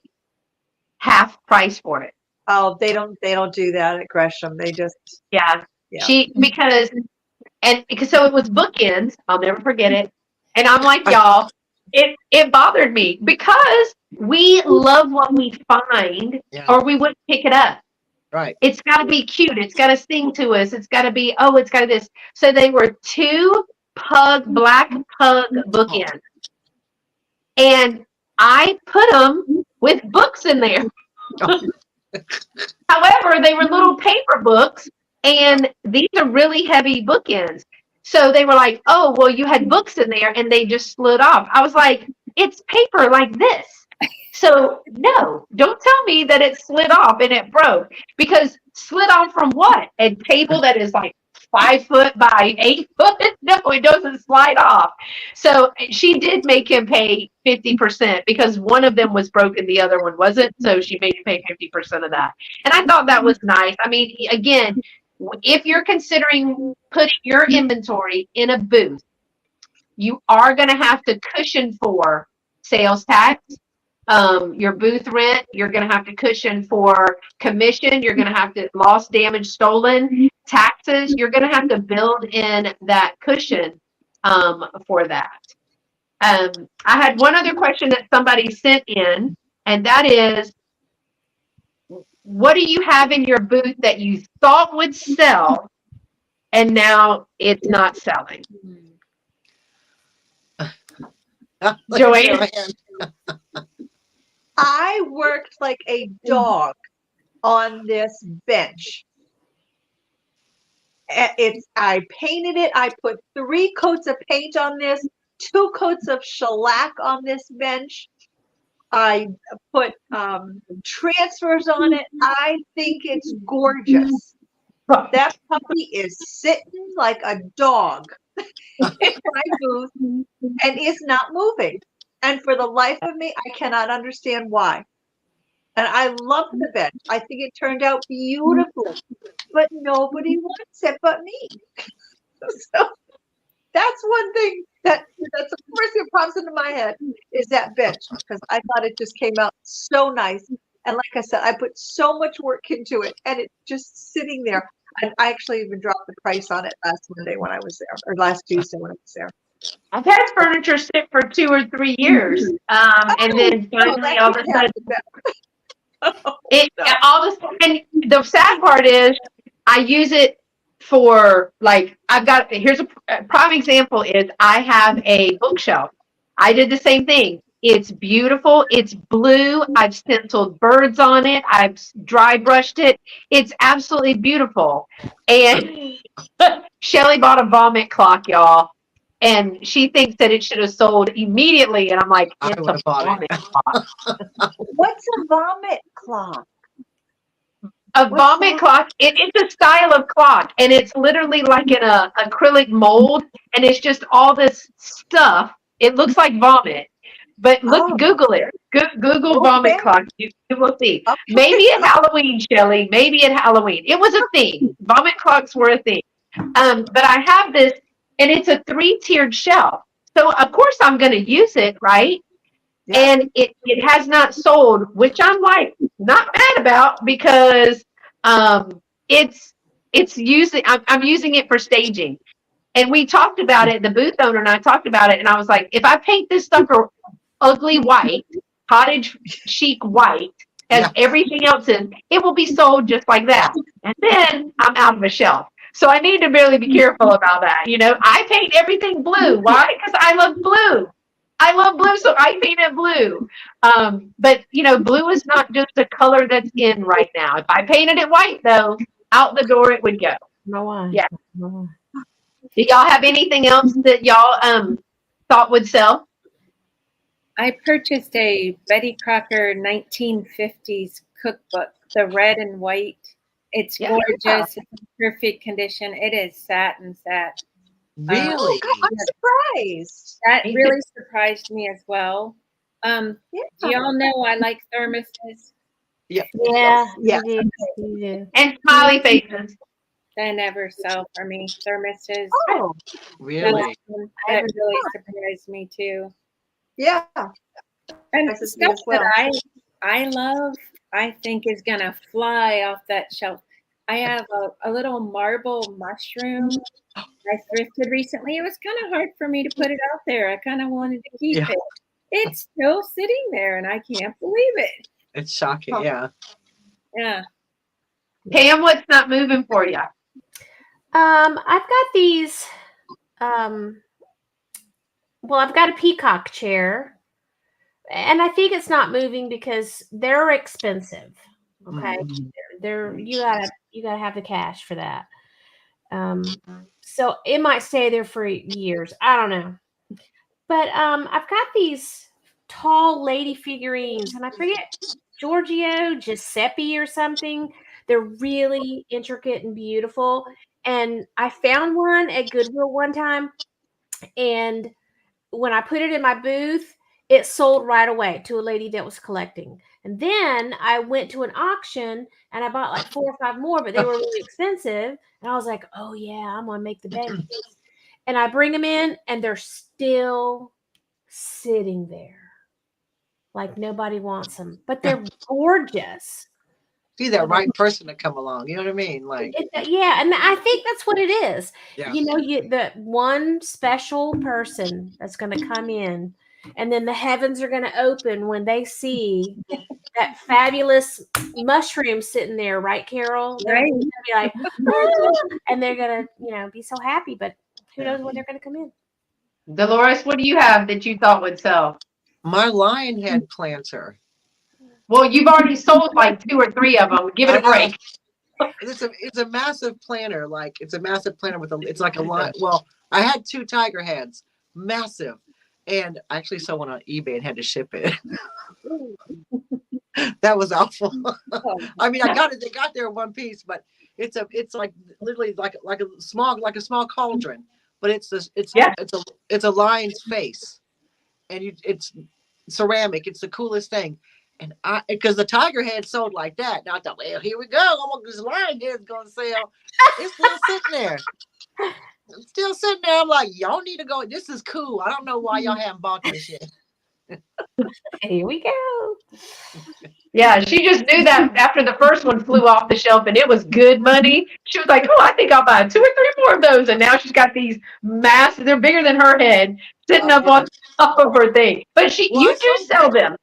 half price for it. Oh, they don't do that at Gresham. They just because so it was bookends. I'll never forget it. And I'm like, y'all, it bothered me because we love what we find, or we wouldn't pick it up. Right. It's got to be cute. It's got to sing to us. It's got to be, it's got this. So they were two black pug bookends. And I put them with books in there. However, they were little paper books, and these are really heavy bookends. So they were like, oh, well, you had books in there, and they just slid off. I was like, it's paper like this. So no, don't tell me that it slid off and it broke, because slid off from what? A table that is like 5 foot by 8 foot? No, it doesn't slide off. So she did make him pay 50% because one of them was broken, the other one wasn't. So she made him pay 50% of that. And I thought that was nice. I mean, again, if you're considering putting your inventory in a booth, you are going to have to cushion for sales tax. Your booth rent, you're going to have to cushion for commission. You're going to have to lost, damage, stolen, taxes. You're going to have to build in that cushion for that. I had one other question that somebody sent in, and that is, what do you have in your booth that you thought would sell and now it's not selling? Joanne? I worked like a dog on this bench. I painted it. I put 3 coats of paint on this, 2 coats of shellac on this bench. I put transfers on it. I think it's gorgeous. That puppy is sitting like a dog in my booth and is not moving. And for the life of me, I cannot understand why. And I love the bench. I think it turned out beautifully, but nobody wants it but me. So that's one thing that's the first thing that pops into my head is that bench, because I thought it just came out so nice. And like I said, I put so much work into it, and it's just sitting there. And I actually even dropped the price on it last Monday when I was there, or last Tuesday when I was there. I've had furniture sit for 2 or 3 years, and then finally, all of a sudden, and the sad part is, I use it for like here's a prime example is I have a bookshelf. I did the same thing. It's beautiful. It's blue. I've stenciled birds on it. I've dry brushed it. It's absolutely beautiful. And Shelly bought a vomit clock, y'all. And she thinks that it should have sold immediately. And I'm like, I it's would a have bought vomit it. clock. What's a vomit clock? A vomit clock, it's a style of clock, and it's literally like in a acrylic mold, and it's just all this stuff. It looks like vomit. But Google it. Google vomit clock. You will see. Maybe at Halloween, Shelly. Maybe at Halloween. It was a thing. Vomit clocks were a thing. But I have this, and it's a 3-tiered shelf. So of course I'm going to use it, right? Yeah. And it has not sold, which I'm like not mad about because it's using I'm using it for staging. And we talked about it, the booth owner and I talked about it, and I was like, if I paint this sucker ugly white, cottage chic white, as everything else is, it will be sold just like that. And then I'm out of a shelf. So I need to really be careful about that. You know, I paint everything blue. Why? Because I love blue. I love blue, so I paint it blue. But, you know, blue is not just a color that's in right now. If I painted it white, though, out the door it would go. No why? Yeah. No why. Do y'all have anything else that y'all thought would sell? I purchased a Betty Crocker 1950s cookbook, the red and white. It's gorgeous. It's in perfect condition. It is satin. Really? I'm surprised. That really surprised me as well. Do y'all know I like thermoses? Yeah. You do. And smiley faces. They never sell for me. Thermoses. Oh, Really? That really surprised me too. yeah. And Surprises me stuff as well. that I love, I think is gonna fly off that shelf. I have a little marble mushroom I thrifted recently. It was kind of hard for me to put it out there. I kind of wanted to keep it. It's still sitting there, and I can't believe it. It's shocking. Yeah. Yeah. Pam, what's not moving for you? I've got these. Well, I've got a peacock chair, and I think it's not moving because they're expensive. Okay, they're you gotta have the cash for that. So it might stay there for years. I don't know, but I've got these tall lady figurines, and I forget Giorgio Giuseppe or something. They're really intricate and beautiful. And I found one at Goodwill one time, and when I put it in my booth, it sold right away to a lady that was collecting. And then I went to an auction and I bought like 4 or 5 more, but they were really expensive. And I was like, oh yeah, I'm gonna make the bank. And I bring them in and they're still sitting there. Like nobody wants them, but they're gorgeous. See that right person to come along. You know what I mean? Like, yeah, and I think that's what it is. Yeah. You know, the one special person that's going to come in, and then the heavens are going to open when they see that fabulous mushroom sitting there, right, Carol? They're Right. going to be like, oh, and they're going to, be so happy. But who knows when they're going to come in? Dolores, what do you have that you thought would sell? my lion head planter. Well, you've already sold like 2 or 3 of them. Give it a break. It's a massive planner. Like it's a massive planner it's like a line. Well, I had 2 tiger heads, massive, and I actually saw one on eBay and had to ship it. That was awful. I mean, I got it. They got there in one piece, but it's like literally like a small cauldron, but it's a lion's face, and it's ceramic. It's the coolest thing. And because the tiger head sold like that, and I thought, well, here we go. This lion head's gonna sell. It's still sitting there. It's still sitting there. I'm like, y'all need to go. This is cool. I don't know why y'all haven't bought this yet. Here we go. Yeah, she just knew that after the first one flew off the shelf and it was good money. She was like, oh, I think I'll buy 2 or 3 more of those. And now she's got these massive, they're bigger than her head, sitting up Yeah. on top of her thing. But Well, you do sell them.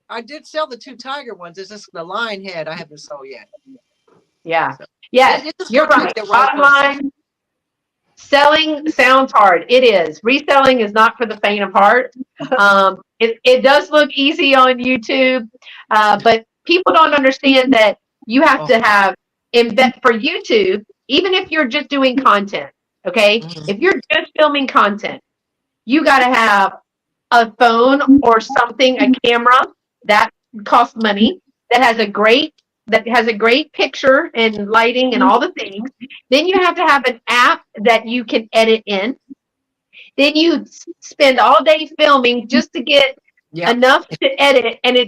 I did sell the 2 tiger ones. It's just the lion head I haven't sold yet. Yeah. Yeah, It just you're gotta right. pick the right Bottom person. line, selling sounds hard. It is. Reselling is not for the faint of heart. It does look easy on YouTube, but people don't understand that you have to have for YouTube, even if you're just doing content, okay? Mhm. If you're just filming content, you got to have a phone or something, a camera that costs money, that has a great picture and lighting and all the things. Then you have to have an app that you can edit in. Then you spend all day filming just to get Yep. enough to edit, and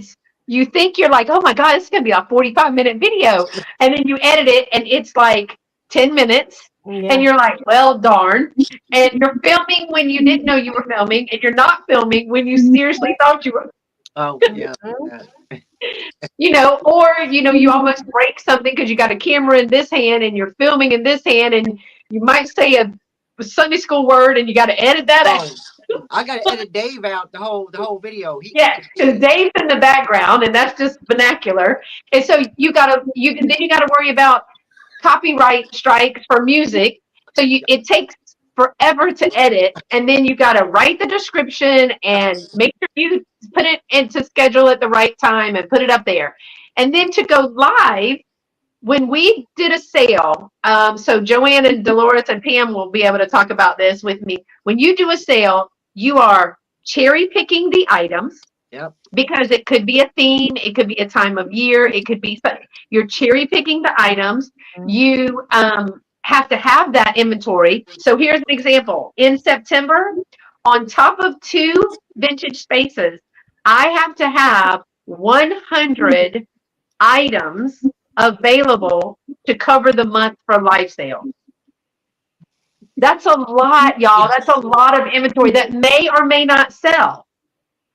you think you're like, oh my God, this is gonna be a 45-minute video, and then you edit it and it's like 10 minutes. Yeah. And you're like, well, darn. And you're filming when you didn't know you were filming, and you're not filming when you seriously thought you were. Oh, yeah. Or you almost break something because you got a camera in this hand and you're filming in this hand, and you might say a Sunday school word and you got to edit that out. I got to edit Dave out the whole video. Yeah, because Dave's in the background and that's just vernacular. And so you got to worry about copyright strikes for music. So it takes forever to edit, and then you got to write the description and make sure you put it into schedule at the right time and put it up there. And then to go live, when we did a sale, so Joanne and Dolores and Pam will be able to talk about this with me. When you do a sale, you are cherry picking the items. Yep. Because it could be a theme, it could be a time of year, it could be, you're cherry picking the items. You have to have that inventory. So here's an example. In September, on top of 2 vintage spaces, I have to have 100 items available to cover the month for live sales. That's a lot, y'all. That's a lot of inventory that may or may not sell,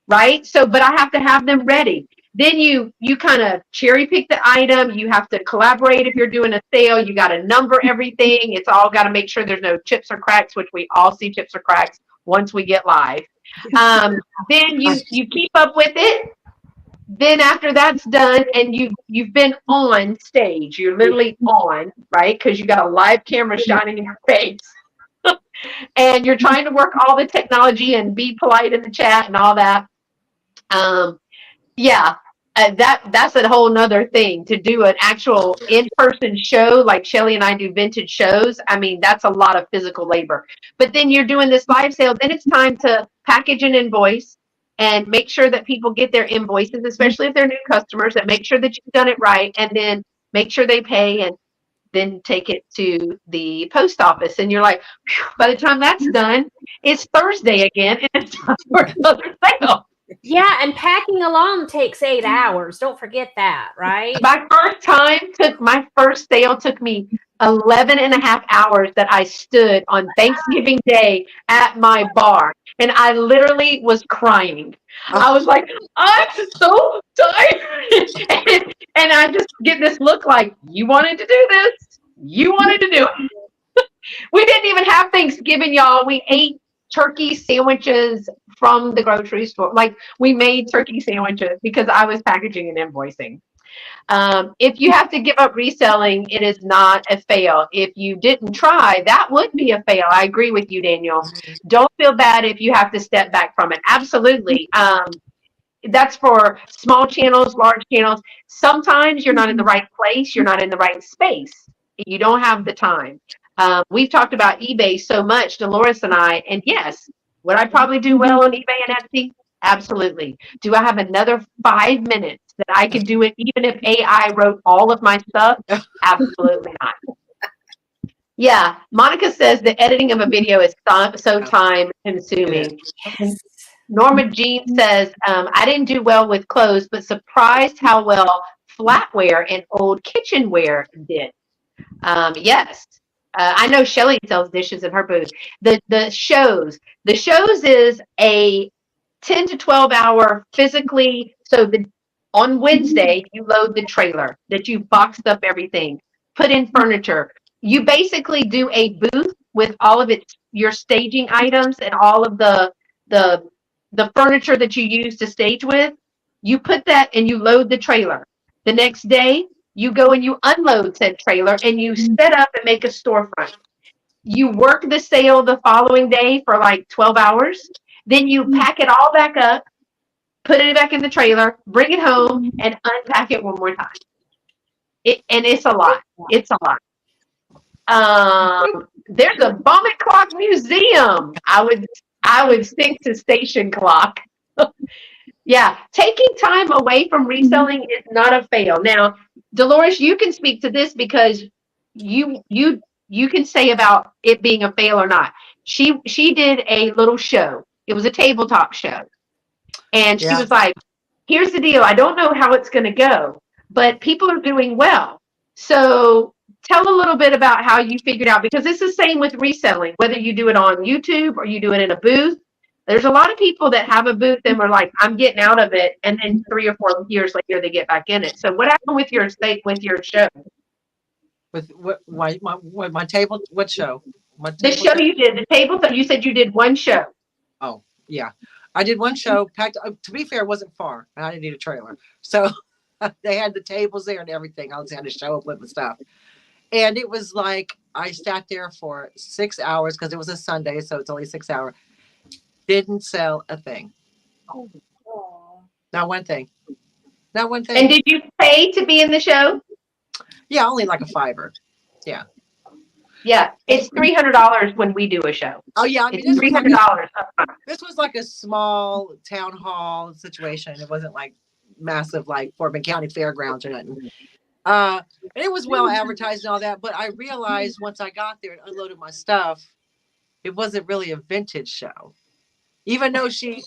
right? So, but I have to have them ready. Then you kind of cherry pick the item. You have to collaborate if you're doing a sale. You got to number everything. It's all got to make sure there's no chips or cracks, which we all see chips or cracks once we get live. Then you keep up with it. Then after that's done and you've been on stage, you're literally on, right? Because you got a live camera shining in your face. And you're trying to work all the technology and be polite in the chat and all that. That's a whole nother thing to do an actual in-person show like Shelly and I do vintage shows. I mean, that's a lot of physical labor. But then you're doing this live sale, then it's time to package an invoice and make sure that people get their invoices, especially if they're new customers, and make sure that you've done it right, and then make sure they pay and then take it to the post office. And you're like, by the time that's done, it's Thursday again, and it's time for another sale. Yeah, and packing alone takes 8 hours. Don't forget that, right? My first sale took me 11 and a half hours that I stood on Thanksgiving Day at my bar. And I literally was crying. I was like, I'm so tired. And I just get this look like, you wanted to do this? You wanted to do it. We didn't even have Thanksgiving, y'all. We ate turkey sandwiches from the grocery store. Like, we made turkey sandwiches because I was packaging and invoicing. If you have to give up reselling, it is not a fail. If you didn't try, that would be a fail. I agree with you, Daniel. Don't feel bad if you have to step back from it. Absolutely. That's for small channels, large channels. Sometimes you're not in the right place. You're not in the right space. You don't have the time. We've talked about eBay so much, Dolores and I, and yes, would I probably do well on eBay and Etsy? Absolutely. Do I have another 5 minutes that I could do it even if AI wrote all of my stuff? Absolutely not. Yeah, Monica says the editing of a video is so time consuming. Norma Jean says, I didn't do well with clothes, but surprised how well flatware and old kitchenware did. Yes. I know Shelly sells dishes in her booth. The shows is a 10 to 12 hour physically. So on Wednesday, you load the trailer that you've boxed up everything, put in furniture. You basically do a booth with all of your staging items and all of the furniture that you use to stage with. You put that and you load the trailer. The next day, you go and you unload said trailer and you set up and make a storefront. You work the sale the following day for like 12 hours. Then you pack it all back up, put it back in the trailer, bring it home, and unpack it one more time. And it's a lot. It's a lot. There's a vomit clock museum. I would stick to station clock. Yeah, taking time away from reselling is not a fail. Now, Dolores, you can speak to this because you can say about it being a fail or not. She did a little show. It was a tabletop show. And she was like, here's the deal. I don't know how it's going to go, but people are doing well. So tell a little bit about how you figured out, because it's the same with reselling, whether you do it on YouTube or you do it in a booth. There's a lot of people that have a booth and are like, I'm getting out of it. And then 3 or 4 years later, they get back in it. So what happened with your show? With my table, what show? The show you did, the table, you said you did one show. Oh, yeah. I did one show packed. To be fair, it wasn't far. I didn't need a trailer. So they had the tables there and everything. I just had to show up with the stuff. And it was like, I sat there for 6 hours because it was a Sunday. So it's only 6 hours. Didn't sell a thing. Oh. Not one thing. Not one thing. And did you pay to be in the show? Yeah, only like a $5. Yeah. Yeah, it's $300 when we do a show. Oh yeah, I mean, it's $300. This was like a small town hall situation. It wasn't like massive, like Fort Bend County Fairgrounds or nothing. And it was well advertised and all that. But I realized once I got there and unloaded my stuff, it wasn't really a vintage show. Even though to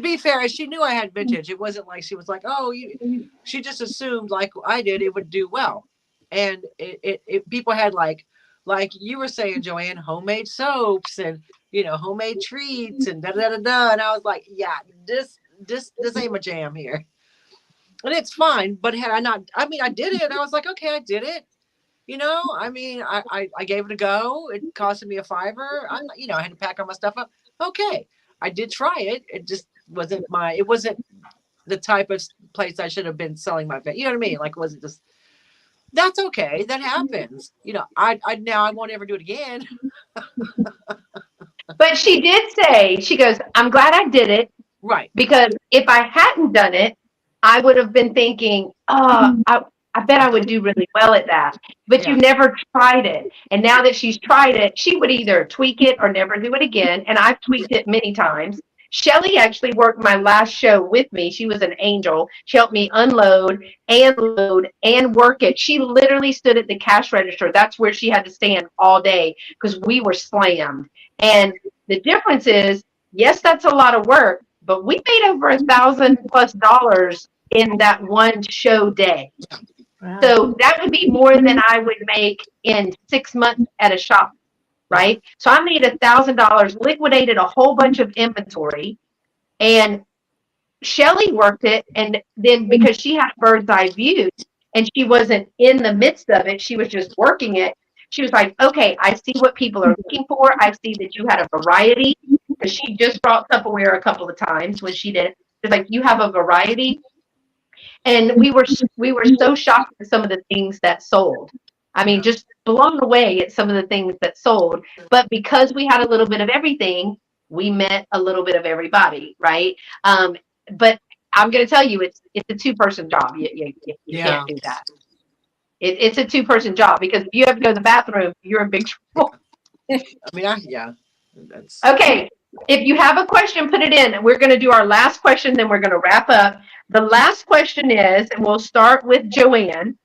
be fair, she knew I had vintage. It wasn't like she was like, oh, she just assumed like I did, it would do well. And people had like you were saying, Joanne, homemade soaps and, homemade treats and da da da da. And I was like, yeah, this ain't my jam here. And it's fine. But had I not, I mean, I did it. I was like, okay, I did it. I mean, I gave it a go. It costed me a $5. I had to pack all my stuff up. Okay. I did try it. It just wasn't it wasn't the type of place I should have been selling my you know what I mean? Like, it wasn't just, that's okay. That happens. I won't ever do it again. But she did say, she goes, I'm glad I did it. Right. Because if I hadn't done it, I would have been thinking, I bet I would do really well at that. But you never tried it. And now that she's tried it, she would either tweak it or never do it again. And I've tweaked it many times. Shelly actually worked my last show with me. She was an angel. She helped me unload and load and work it. She literally stood at the cash register. That's where she had to stand all day because we were slammed. And the difference is, yes, that's a lot of work, but we made over $1,000+ in that one show day. Wow. So that would be more than I would make in 6 months at a shop, right? So I made $1,000, liquidated a whole bunch of inventory, and Shelly worked it. And then because she had bird's eye view and she wasn't in the midst of it, she was just working it. She was like, okay, I see what people are looking for. I see that you had a variety, because she just brought Tupperware a couple of times when she did it. She's like, you have a variety. And we were so shocked at some of the things that sold. I mean, just blown away at some of the things that sold. But because we had a little bit of everything, we met a little bit of everybody, right? But I'm going to tell you, it's a 2-person job. You can't do that. It's a 2-person job, because if you have to go to the bathroom, you're in big trouble. I mean, that's okay. If you have a question, put it in. We're going to do our last question, then we're going to wrap up. The last question is, and we'll start with Joanne.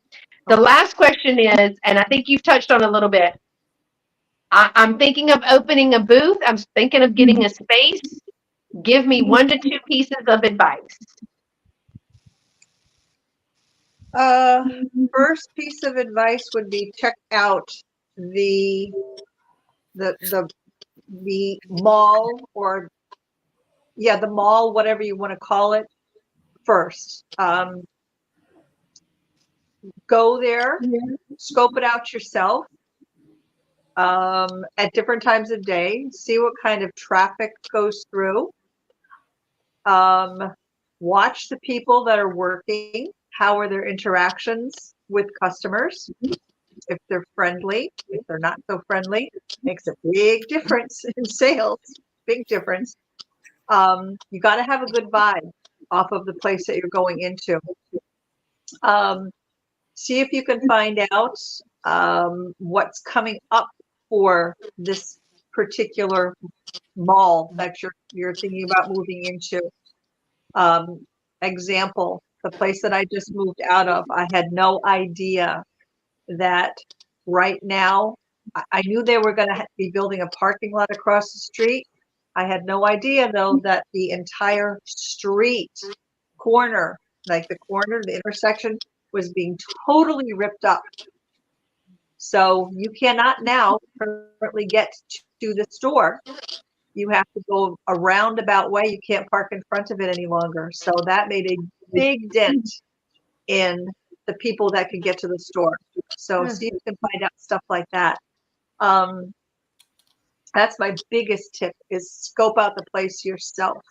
The last question is, and I think you've touched on a little bit. I'm thinking of opening a booth. I'm thinking of getting a space. Give me 1 to 2 pieces of advice. First piece of advice would be check out the mall or yeah, the mall, whatever you want to call it, first. Go there, scope it out yourself at different times of day, see what kind of traffic goes through. Watch the people that are working. How are their interactions with customers? If they're friendly, if they're not so friendly, makes a big difference in sales. Big difference. You got to have a good vibe off of the place that you're going into. See if you can find out what's coming up for this particular mall that you're thinking about moving into. Example, the place that I just moved out of, I had no idea that right now, I knew they were going to be building a parking lot across the street. I had no idea though that the entire street corner, like the intersection was being totally ripped up. So you cannot now currently get to the store. You have to go a roundabout way. You can't park in front of it any longer. So that made a big dent in the people that could get to the store. So see if you can find out stuff like that. That's my biggest tip, is scope out the place yourself.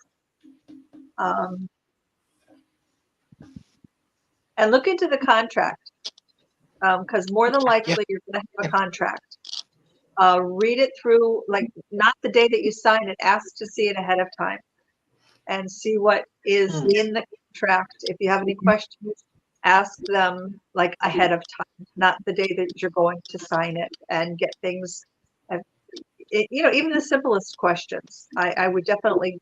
And look into the contract, because more than likely you're going to have a contract. Read it through, like not the day that you sign it, ask to see it ahead of time and see what is in the contract. If you have any questions, ask them like ahead of time, not the day that you're going to sign it, and get things, even the simplest questions. I would definitely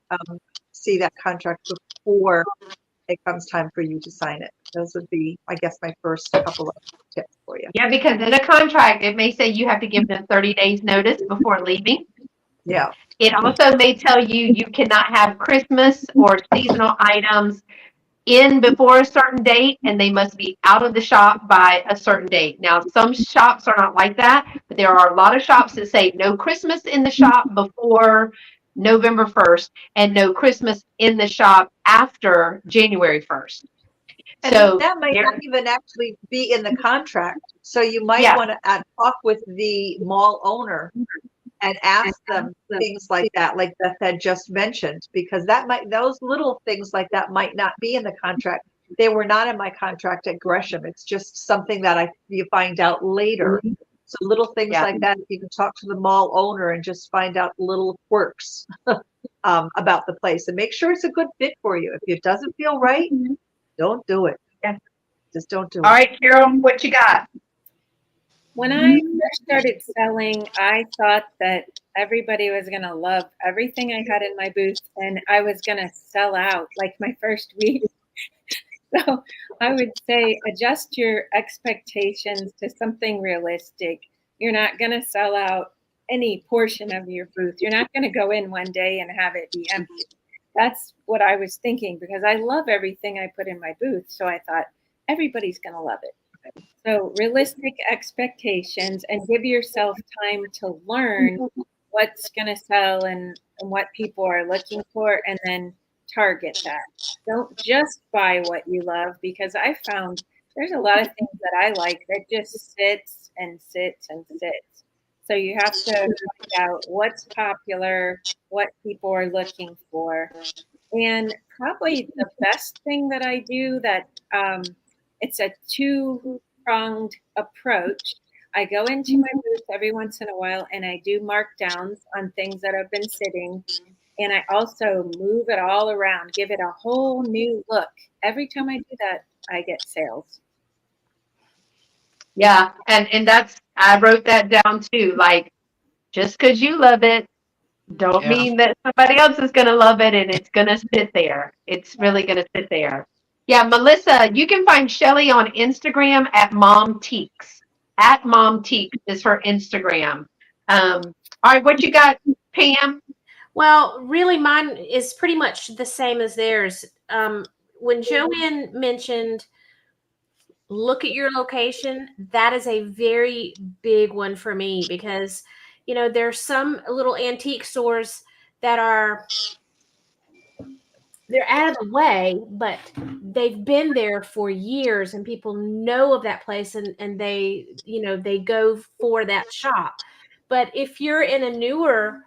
see that contract before it comes time for you to sign it. Those would be, I guess, my first couple of tips for you. Yeah, because in a contract, it may say you have to give them 30 days notice before leaving. Yeah. It also may tell you you cannot have Christmas or seasonal items in before a certain date, and they must be out of the shop by a certain date. Now, some shops are not like that, but there are a lot of shops that say no Christmas in the shop before November 1st and no Christmas in the shop after January 1st. And So that might not even actually be in the contract. So you might want to talk with the mall owner and ask them things like that, like Beth had just mentioned, because those little things like that might not be in the contract. They were not in my contract at Gresham. It's just something that you find out later. So little things like that, you can talk to the mall owner and just find out little quirks about the place and make sure it's a good fit for you. If it doesn't feel right, don't do it. Just don't do it. All right, Carol, what you got? When I first started selling, I thought that everybody was going to love everything I had in my booth, and I was going to sell out like my first week. So I would say adjust your expectations to something realistic. You're not going to sell out any portion of your booth. You're not going to go in one day and have it be empty. That's what I was thinking, because I love everything I put in my booth. So I thought everybody's going to love it. So realistic expectations, and give yourself time to learn what's going to sell and what people are looking for, and then target that. Don't just buy what you love, because I found there's a lot of things that I like that just sits and sits and sits. So you have to find out what's popular, what people are looking for. And probably the best thing that I do, that it's a two-pronged approach. I go into my booth every once in a while and I do markdowns on things that have been sitting. And I also move it all around, give it a whole new look. Every time I do that, I get sales. Yeah, and I wrote that down too. Like, just because you love it, don't mean that somebody else is going to love it and it's going to sit there. It's really going to sit there. Yeah, Melissa, you can find Shelly on Instagram at Mom Teaks. At Mom Teaks is her Instagram. All right, what you got, Pam? Well, really, mine is pretty much the same as theirs. When Joanne mentioned look at your location, that is a very big one for me, because there's some little antique stores that are they're out of the way, but they've been there for years and people know of that place and they, they go for that shop. But if you're in a newer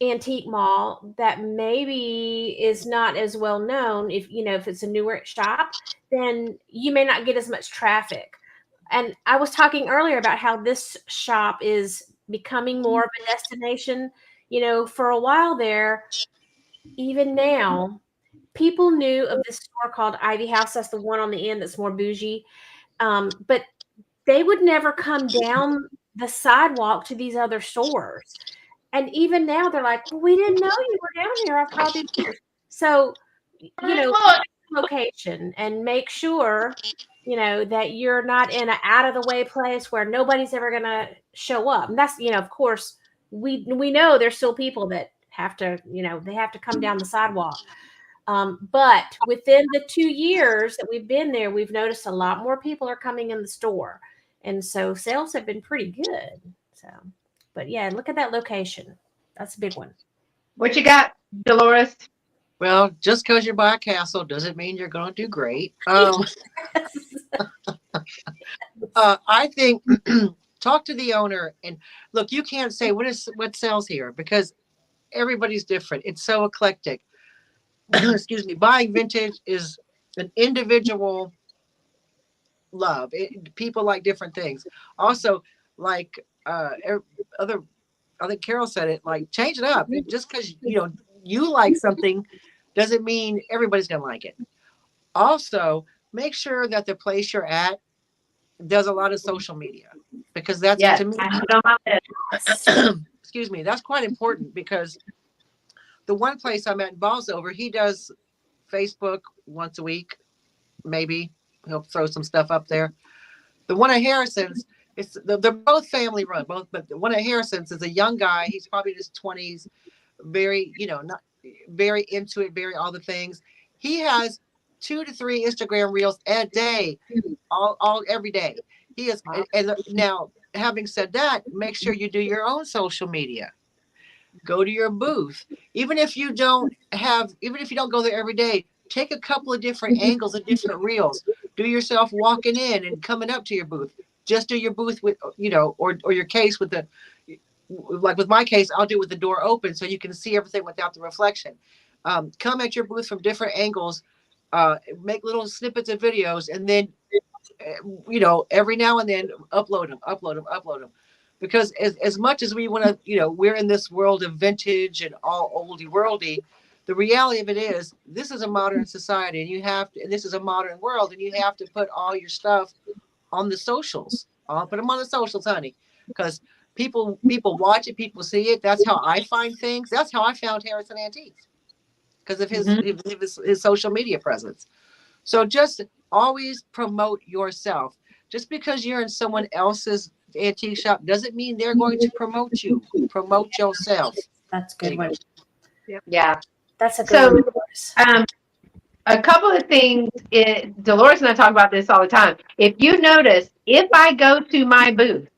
antique mall that maybe is not as well known, if it's a newer shop, then you may not get as much traffic. And I was talking earlier about how this shop is becoming more of a destination. For a while there, even now, people knew of this store called Ivy House. That's the one on the end that's more bougie. But they would never come down the sidewalk to these other stores. And even now they're like, well, we didn't know you were down here after all these years. So, location and make sure, that you're not in an out of the way place where nobody's ever going to show up. And that's, of course, we know there's still people that have to, they have to come down the sidewalk. But within the 2 years that we've been there, we've noticed a lot more people are coming in the store. And so sales have been pretty good. So, but yeah, look at that location. That's a big one. What you got, Dolores? Well, just because you buy a castle doesn't mean you're going to do great. I think talk to the owner and look, you can't say what sells here because everybody's different. It's so eclectic. Excuse me. Buying vintage is an individual love. People like different things. Also, like other, I think Carol said it, like change it up. Just because you like something doesn't mean everybody's gonna like it. Also, make sure that the place you're at does a lot of social media because that's to me. Excuse me, that's quite important because the one place I'm at in Bolsover, he does Facebook once a week, maybe. He'll throw some stuff up there. The one at Harrison's, they're both family run, but the one at Harrison's is a young guy. He's probably in his 20s, very, not very into it, very all the things. He has 2 to 3 Instagram reels a day, all every day. He is, and now having said that, make sure you do your own social media. Go to your booth, even if you don't go there every day. Take a couple of different angles and different reels. Do yourself walking in and coming up to your booth. Just do your booth with, or your case with like with my case, I'll do it with the door open so you can see everything without the reflection. Come at your booth from different angles, make little snippets of videos, and then, every now and then upload them. Because as much as we want to, we're in this world of vintage and all oldie worldy, the reality of it is this is a modern society and this is a modern world and you have to put all your stuff on the socials. I'll put them on the socials, honey, because people watch it, people see it. That's how I find things. That's how I found Harrison Antiques because of his social media presence. So just always promote yourself. Just because you're in someone else's antique shop doesn't mean they're going to promote you. Promote yourself. That's a good one. Yeah. That's a good one. A couple of things, Dolores and I talk about this all the time. If you notice, if I go to my booth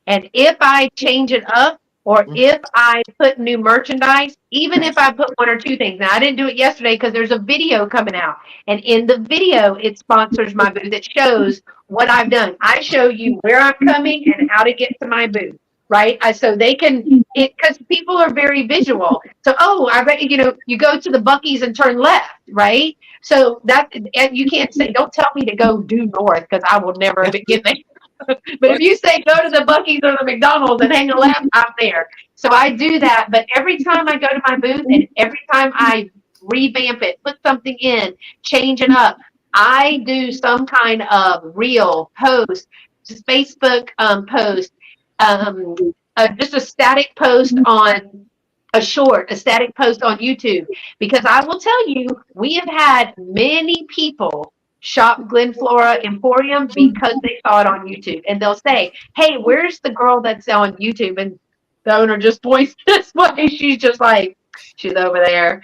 and if I change it up or if I put new merchandise, even if I put 1 or 2 things. Now, I didn't do it yesterday because there's a video coming out. And in the video, it sponsors my booth. It shows what I've done. I show you where I'm coming and how to get to my booth. Right. So they can, because people are very visual. So, I bet, you go to the Buc-ee's and turn left. Right. So and you can't say, don't tell me to go due north because I will never get there. But if you say go to the Buc-ee's or the McDonald's and hang a left, I'm there. So I do that. But every time I go to my booth and every time I revamp it, put something in, change it up, I do some kind of reel post, just Facebook post, just a static post on a static post on YouTube. Because I will tell you, we have had many people shop Glen Flora Emporium because they saw it on YouTube. And they'll say, hey, where's the girl that's on YouTube? And the owner just points this way. She's just like, she's over there.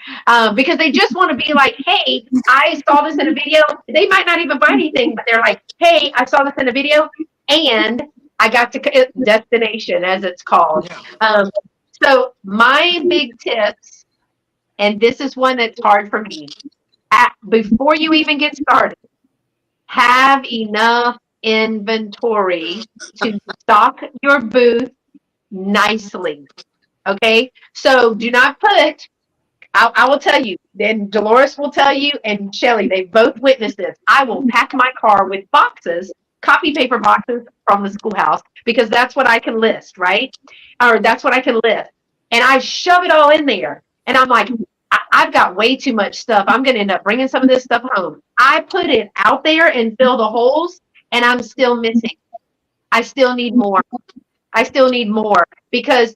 Because they just want to be like, hey, I saw this in a video. They might not even buy anything, but they're like, hey, I saw this in a video and I got to destination, as it's called. So my big tips and this is one that's hard for me. Before you even get started, have enough inventory to stock your booth nicely. Okay, so do not put, I will tell you, then Dolores will tell you, and Shelly, they both witnessed this. I will pack my car with boxes, copy paper boxes from the schoolhouse, because that's what I can list, right? Or that's what I can list. And I shove it all in there. And I'm like, I've got way too much stuff. I'm going to end up bringing some of this stuff home. I put it out there and fill the holes, and I'm still missing. I still need more. I still need more, because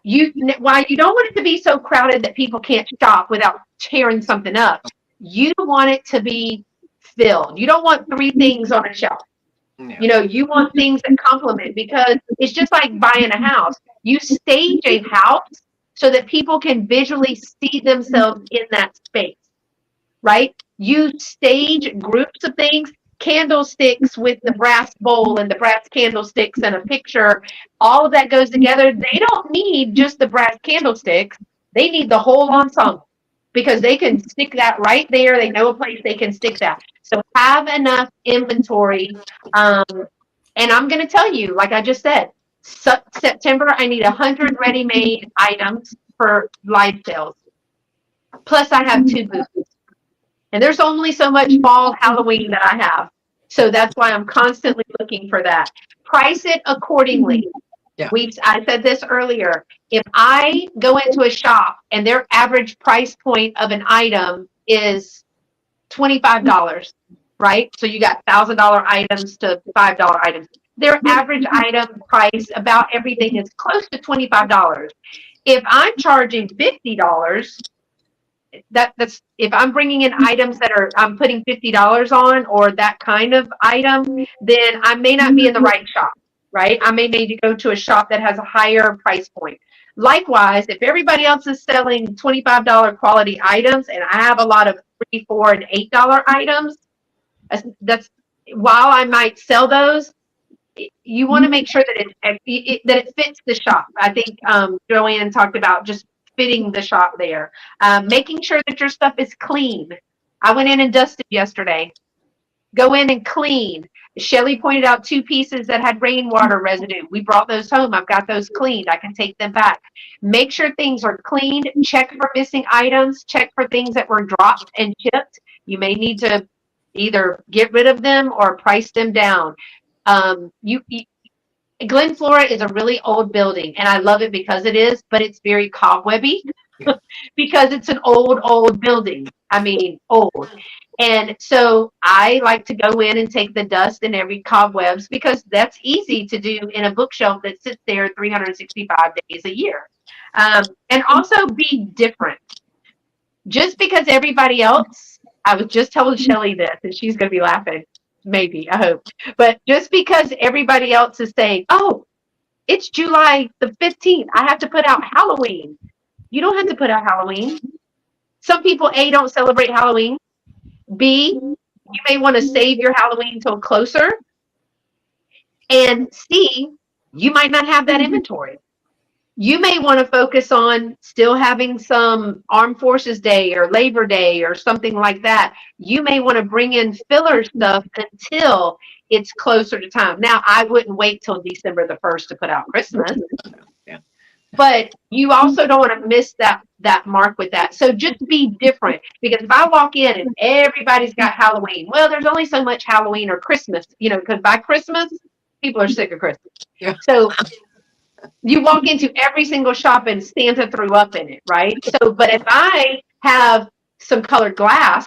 why you don't want it to be so crowded that people can't shop without tearing something up. You want it to be filled. You don't want 3 things on a shelf. Yeah. You know, you want things that complement, because it's just like buying a house. You stage a house so that people can visually see themselves in that space, right? You stage groups of things, candlesticks with the brass bowl and the brass candlesticks and a picture. All of that goes together. They don't need just the brass candlesticks. They need the whole ensemble, because they can stick that right there. They know a place they can stick that. So have enough inventory. And I'm going to tell you, like I just said, September, I need 100 ready-made items for live sales. Plus, I have 2 booths. And there's only so much fall Halloween that I have. So that's why I'm constantly looking for that. Price it accordingly. Yeah. I said this earlier. If I go into a shop and their average price point of an item is $25, right? So you got $1,000 items to $5 items. Their average item price about everything is close to $25. If I'm charging $50, that's if I'm bringing in items that I'm putting $50 on, or that kind of item, then I may not be in the right shop, right? I may need to go to a shop that has a higher price point. Likewise, if everybody else is selling $25 quality items and I have a lot of $3, $4, and $8 items, that's while I might sell those, you want to make sure that it fits the shop. I think Joanne talked about just fitting the shop there. Making sure that your stuff is clean. I went in and dusted yesterday. Go in and clean. Shelly pointed out 2 pieces that had rainwater residue. We brought those home. I've got those cleaned. I can take them back. Make sure things are cleaned. Check for missing items. Check for things that were dropped and shipped. You may need to either get rid of them or price them down. Glen Flora is a really old building, and I love it because it is, but it's very cobwebby because it's an old building. I mean, old. And so I like to go in and take the dust and every cobwebs, because that's easy to do in a bookshelf that sits there 365 days a year. And also be different. Just because everybody else, I was just telling Shelly this, and she's going to be laughing. Maybe, I hope. But just because everybody else is saying, oh, it's July the 15th, I have to put out Halloween. You don't have to put out Halloween. Some people, A, don't celebrate Halloween. B, you may want to save your Halloween till closer. And C, you might not have that inventory. You may want to focus on still having some Armed Forces Day or Labor Day or something like that. You may want to bring in filler stuff until it's closer to time. Now, I wouldn't wait till December the 1st to put out Christmas. Yeah. But you also don't want to miss that mark with that. So just be different, because if I walk in and everybody's got Halloween, well, there's only so much Halloween or Christmas, because by Christmas, people are sick of Christmas. Yeah. So you walk into every single shop and Santa threw up in it, right? So, but if I have some colored glass,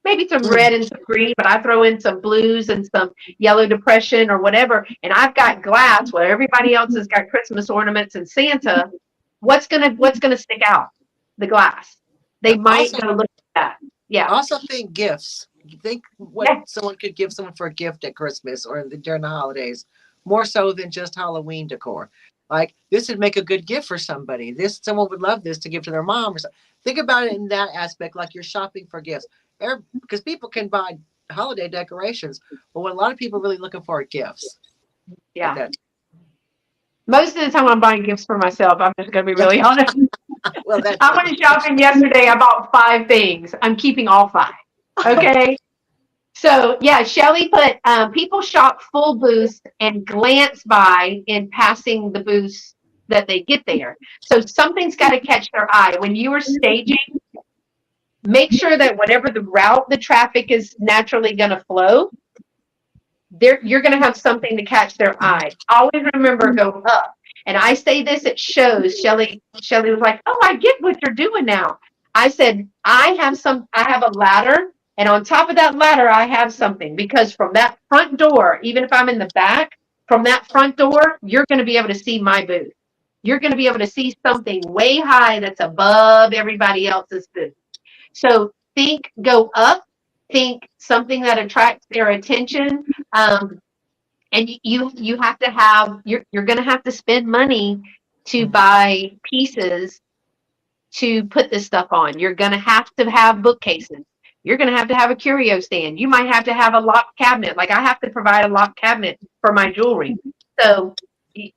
maybe some red and some green, but I throw in some blues and some yellow depression or whatever, and I've got glass where everybody else has got Christmas ornaments and Santa, what's gonna stick out? The glass. They might go look at that. Yeah. Also think gifts. Think what someone could give someone for a gift at Christmas or during the holidays, more so than just Halloween decor. Like, this would make a good gift for somebody. Someone would love this to give to their mom or something. Think about it in that aspect, like you're shopping for gifts. Because people can buy holiday decorations, but what a lot of people are really looking for are gifts. Yeah. Like most of the time I'm buying gifts for myself. I'm just going to be really honest. Well, that's I went shopping yesterday. I bought 5 things. I'm keeping all 5. Okay. So yeah, Shelly put people shop full booths and glance by in passing the booths that they get there. So something's got to catch their eye. When you are staging, make sure that whatever the route the traffic is naturally going to flow, you're going to have something to catch their eye. Always remember, go up. And I say this at shows. Shelly was like, "Oh, I get what you're doing now." I said, I have a ladder, and on top of that ladder, I have something, because from that front door, even if I'm in the back, from that front door, you're going to be able to see my booth. You're going to be able to see something way high that's above everybody else's booth. So go up, think something that attracts their attention. And you have to have, you're going to have to spend money to buy pieces to put this stuff on. You're going to have bookcases. You're going to have a curio stand. You might have to have a locked cabinet. Like I have to provide a locked cabinet for my jewelry. So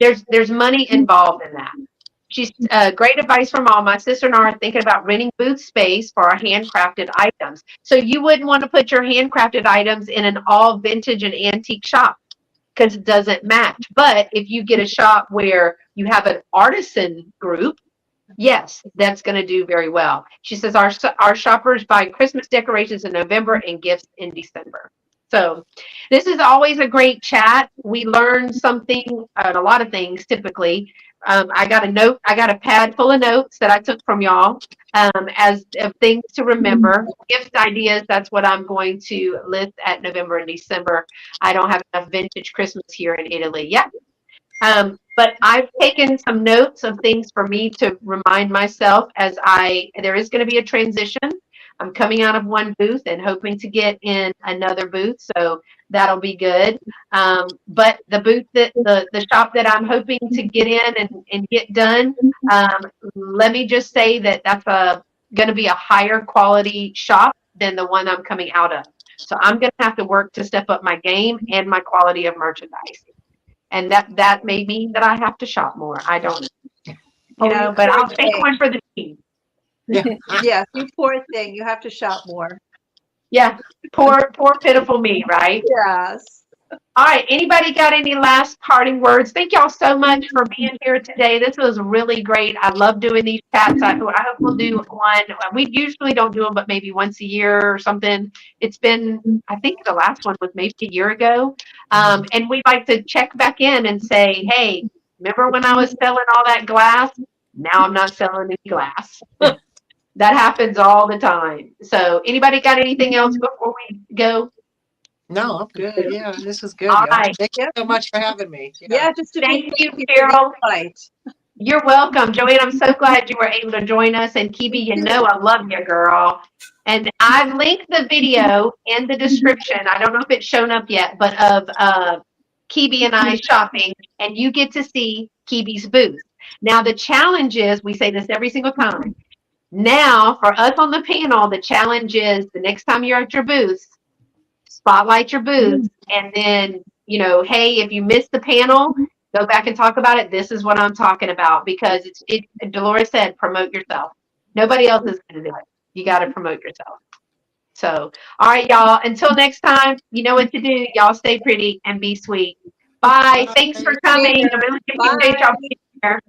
there's money involved in that. She's great advice from all. My sister and I are thinking about renting booth space for our handcrafted items. So you wouldn't want to put your handcrafted items in an all vintage and antique shop, because it doesn't match. But if you get a shop where you have an artisan group, yes, that's going to do very well. She says our shoppers buy Christmas decorations in November and gifts in December. So this is always a great chat. We learn something, a lot of things typically. I got a pad full of notes that I took from y'all as of things to remember. Gift ideas, that's what I'm going to list at November and December. I don't have enough vintage Christmas here in Italy yet. But I've taken some notes of things for me to remind myself as there is going to be a transition. I'm coming out of one booth and hoping to get in another booth, so that'll be good. But the booth the shop that I'm hoping to get in and get done, let me just say that's going to be a higher quality shop than the one I'm coming out of. So I'm going to have to work to step up my game and my quality of merchandise. And that may mean that I have to shop more. I don't know. But I'll take one for the team. Yes, you poor thing. You have to shop more. Yeah, poor pitiful me, right? Yes. All right. Anybody got any last parting words? Thank y'all so much for being here today. This was really great. I love doing these chats. I hope we'll do one. We usually don't do them, but maybe once a year or something. It's been, I think the last one was maybe a year ago. And we like to check back in and say, hey, remember when I was selling all that glass? Now I'm not selling any glass. That happens all the time. So anybody got anything else before we go? No, I'm good. Yeah, this is good. All Y'all. right. Thank you so much for having me. Yeah, just to Thank you, for the Carol. invite. You're welcome, Joanne. I'm so glad you were able to join us. And Kibi, you know I love you, girl. And I've linked the video in the description. I don't know if it's shown up yet, but of Kibi and I shopping, and you get to see Kibi's booth. Now the challenge is, we say this every single time. Now for us on the panel, the challenge is the next time you're at your booth, spotlight your booth, and then, hey, if you missed the panel, go back and talk about it. This is what I'm talking about, because Dolores said, promote yourself. Nobody else is going to do it. You got to promote yourself. So, all right, y'all, until next time, you know what to do. Y'all stay pretty and be sweet. Bye. Thanks for coming. I really appreciate y'all being here.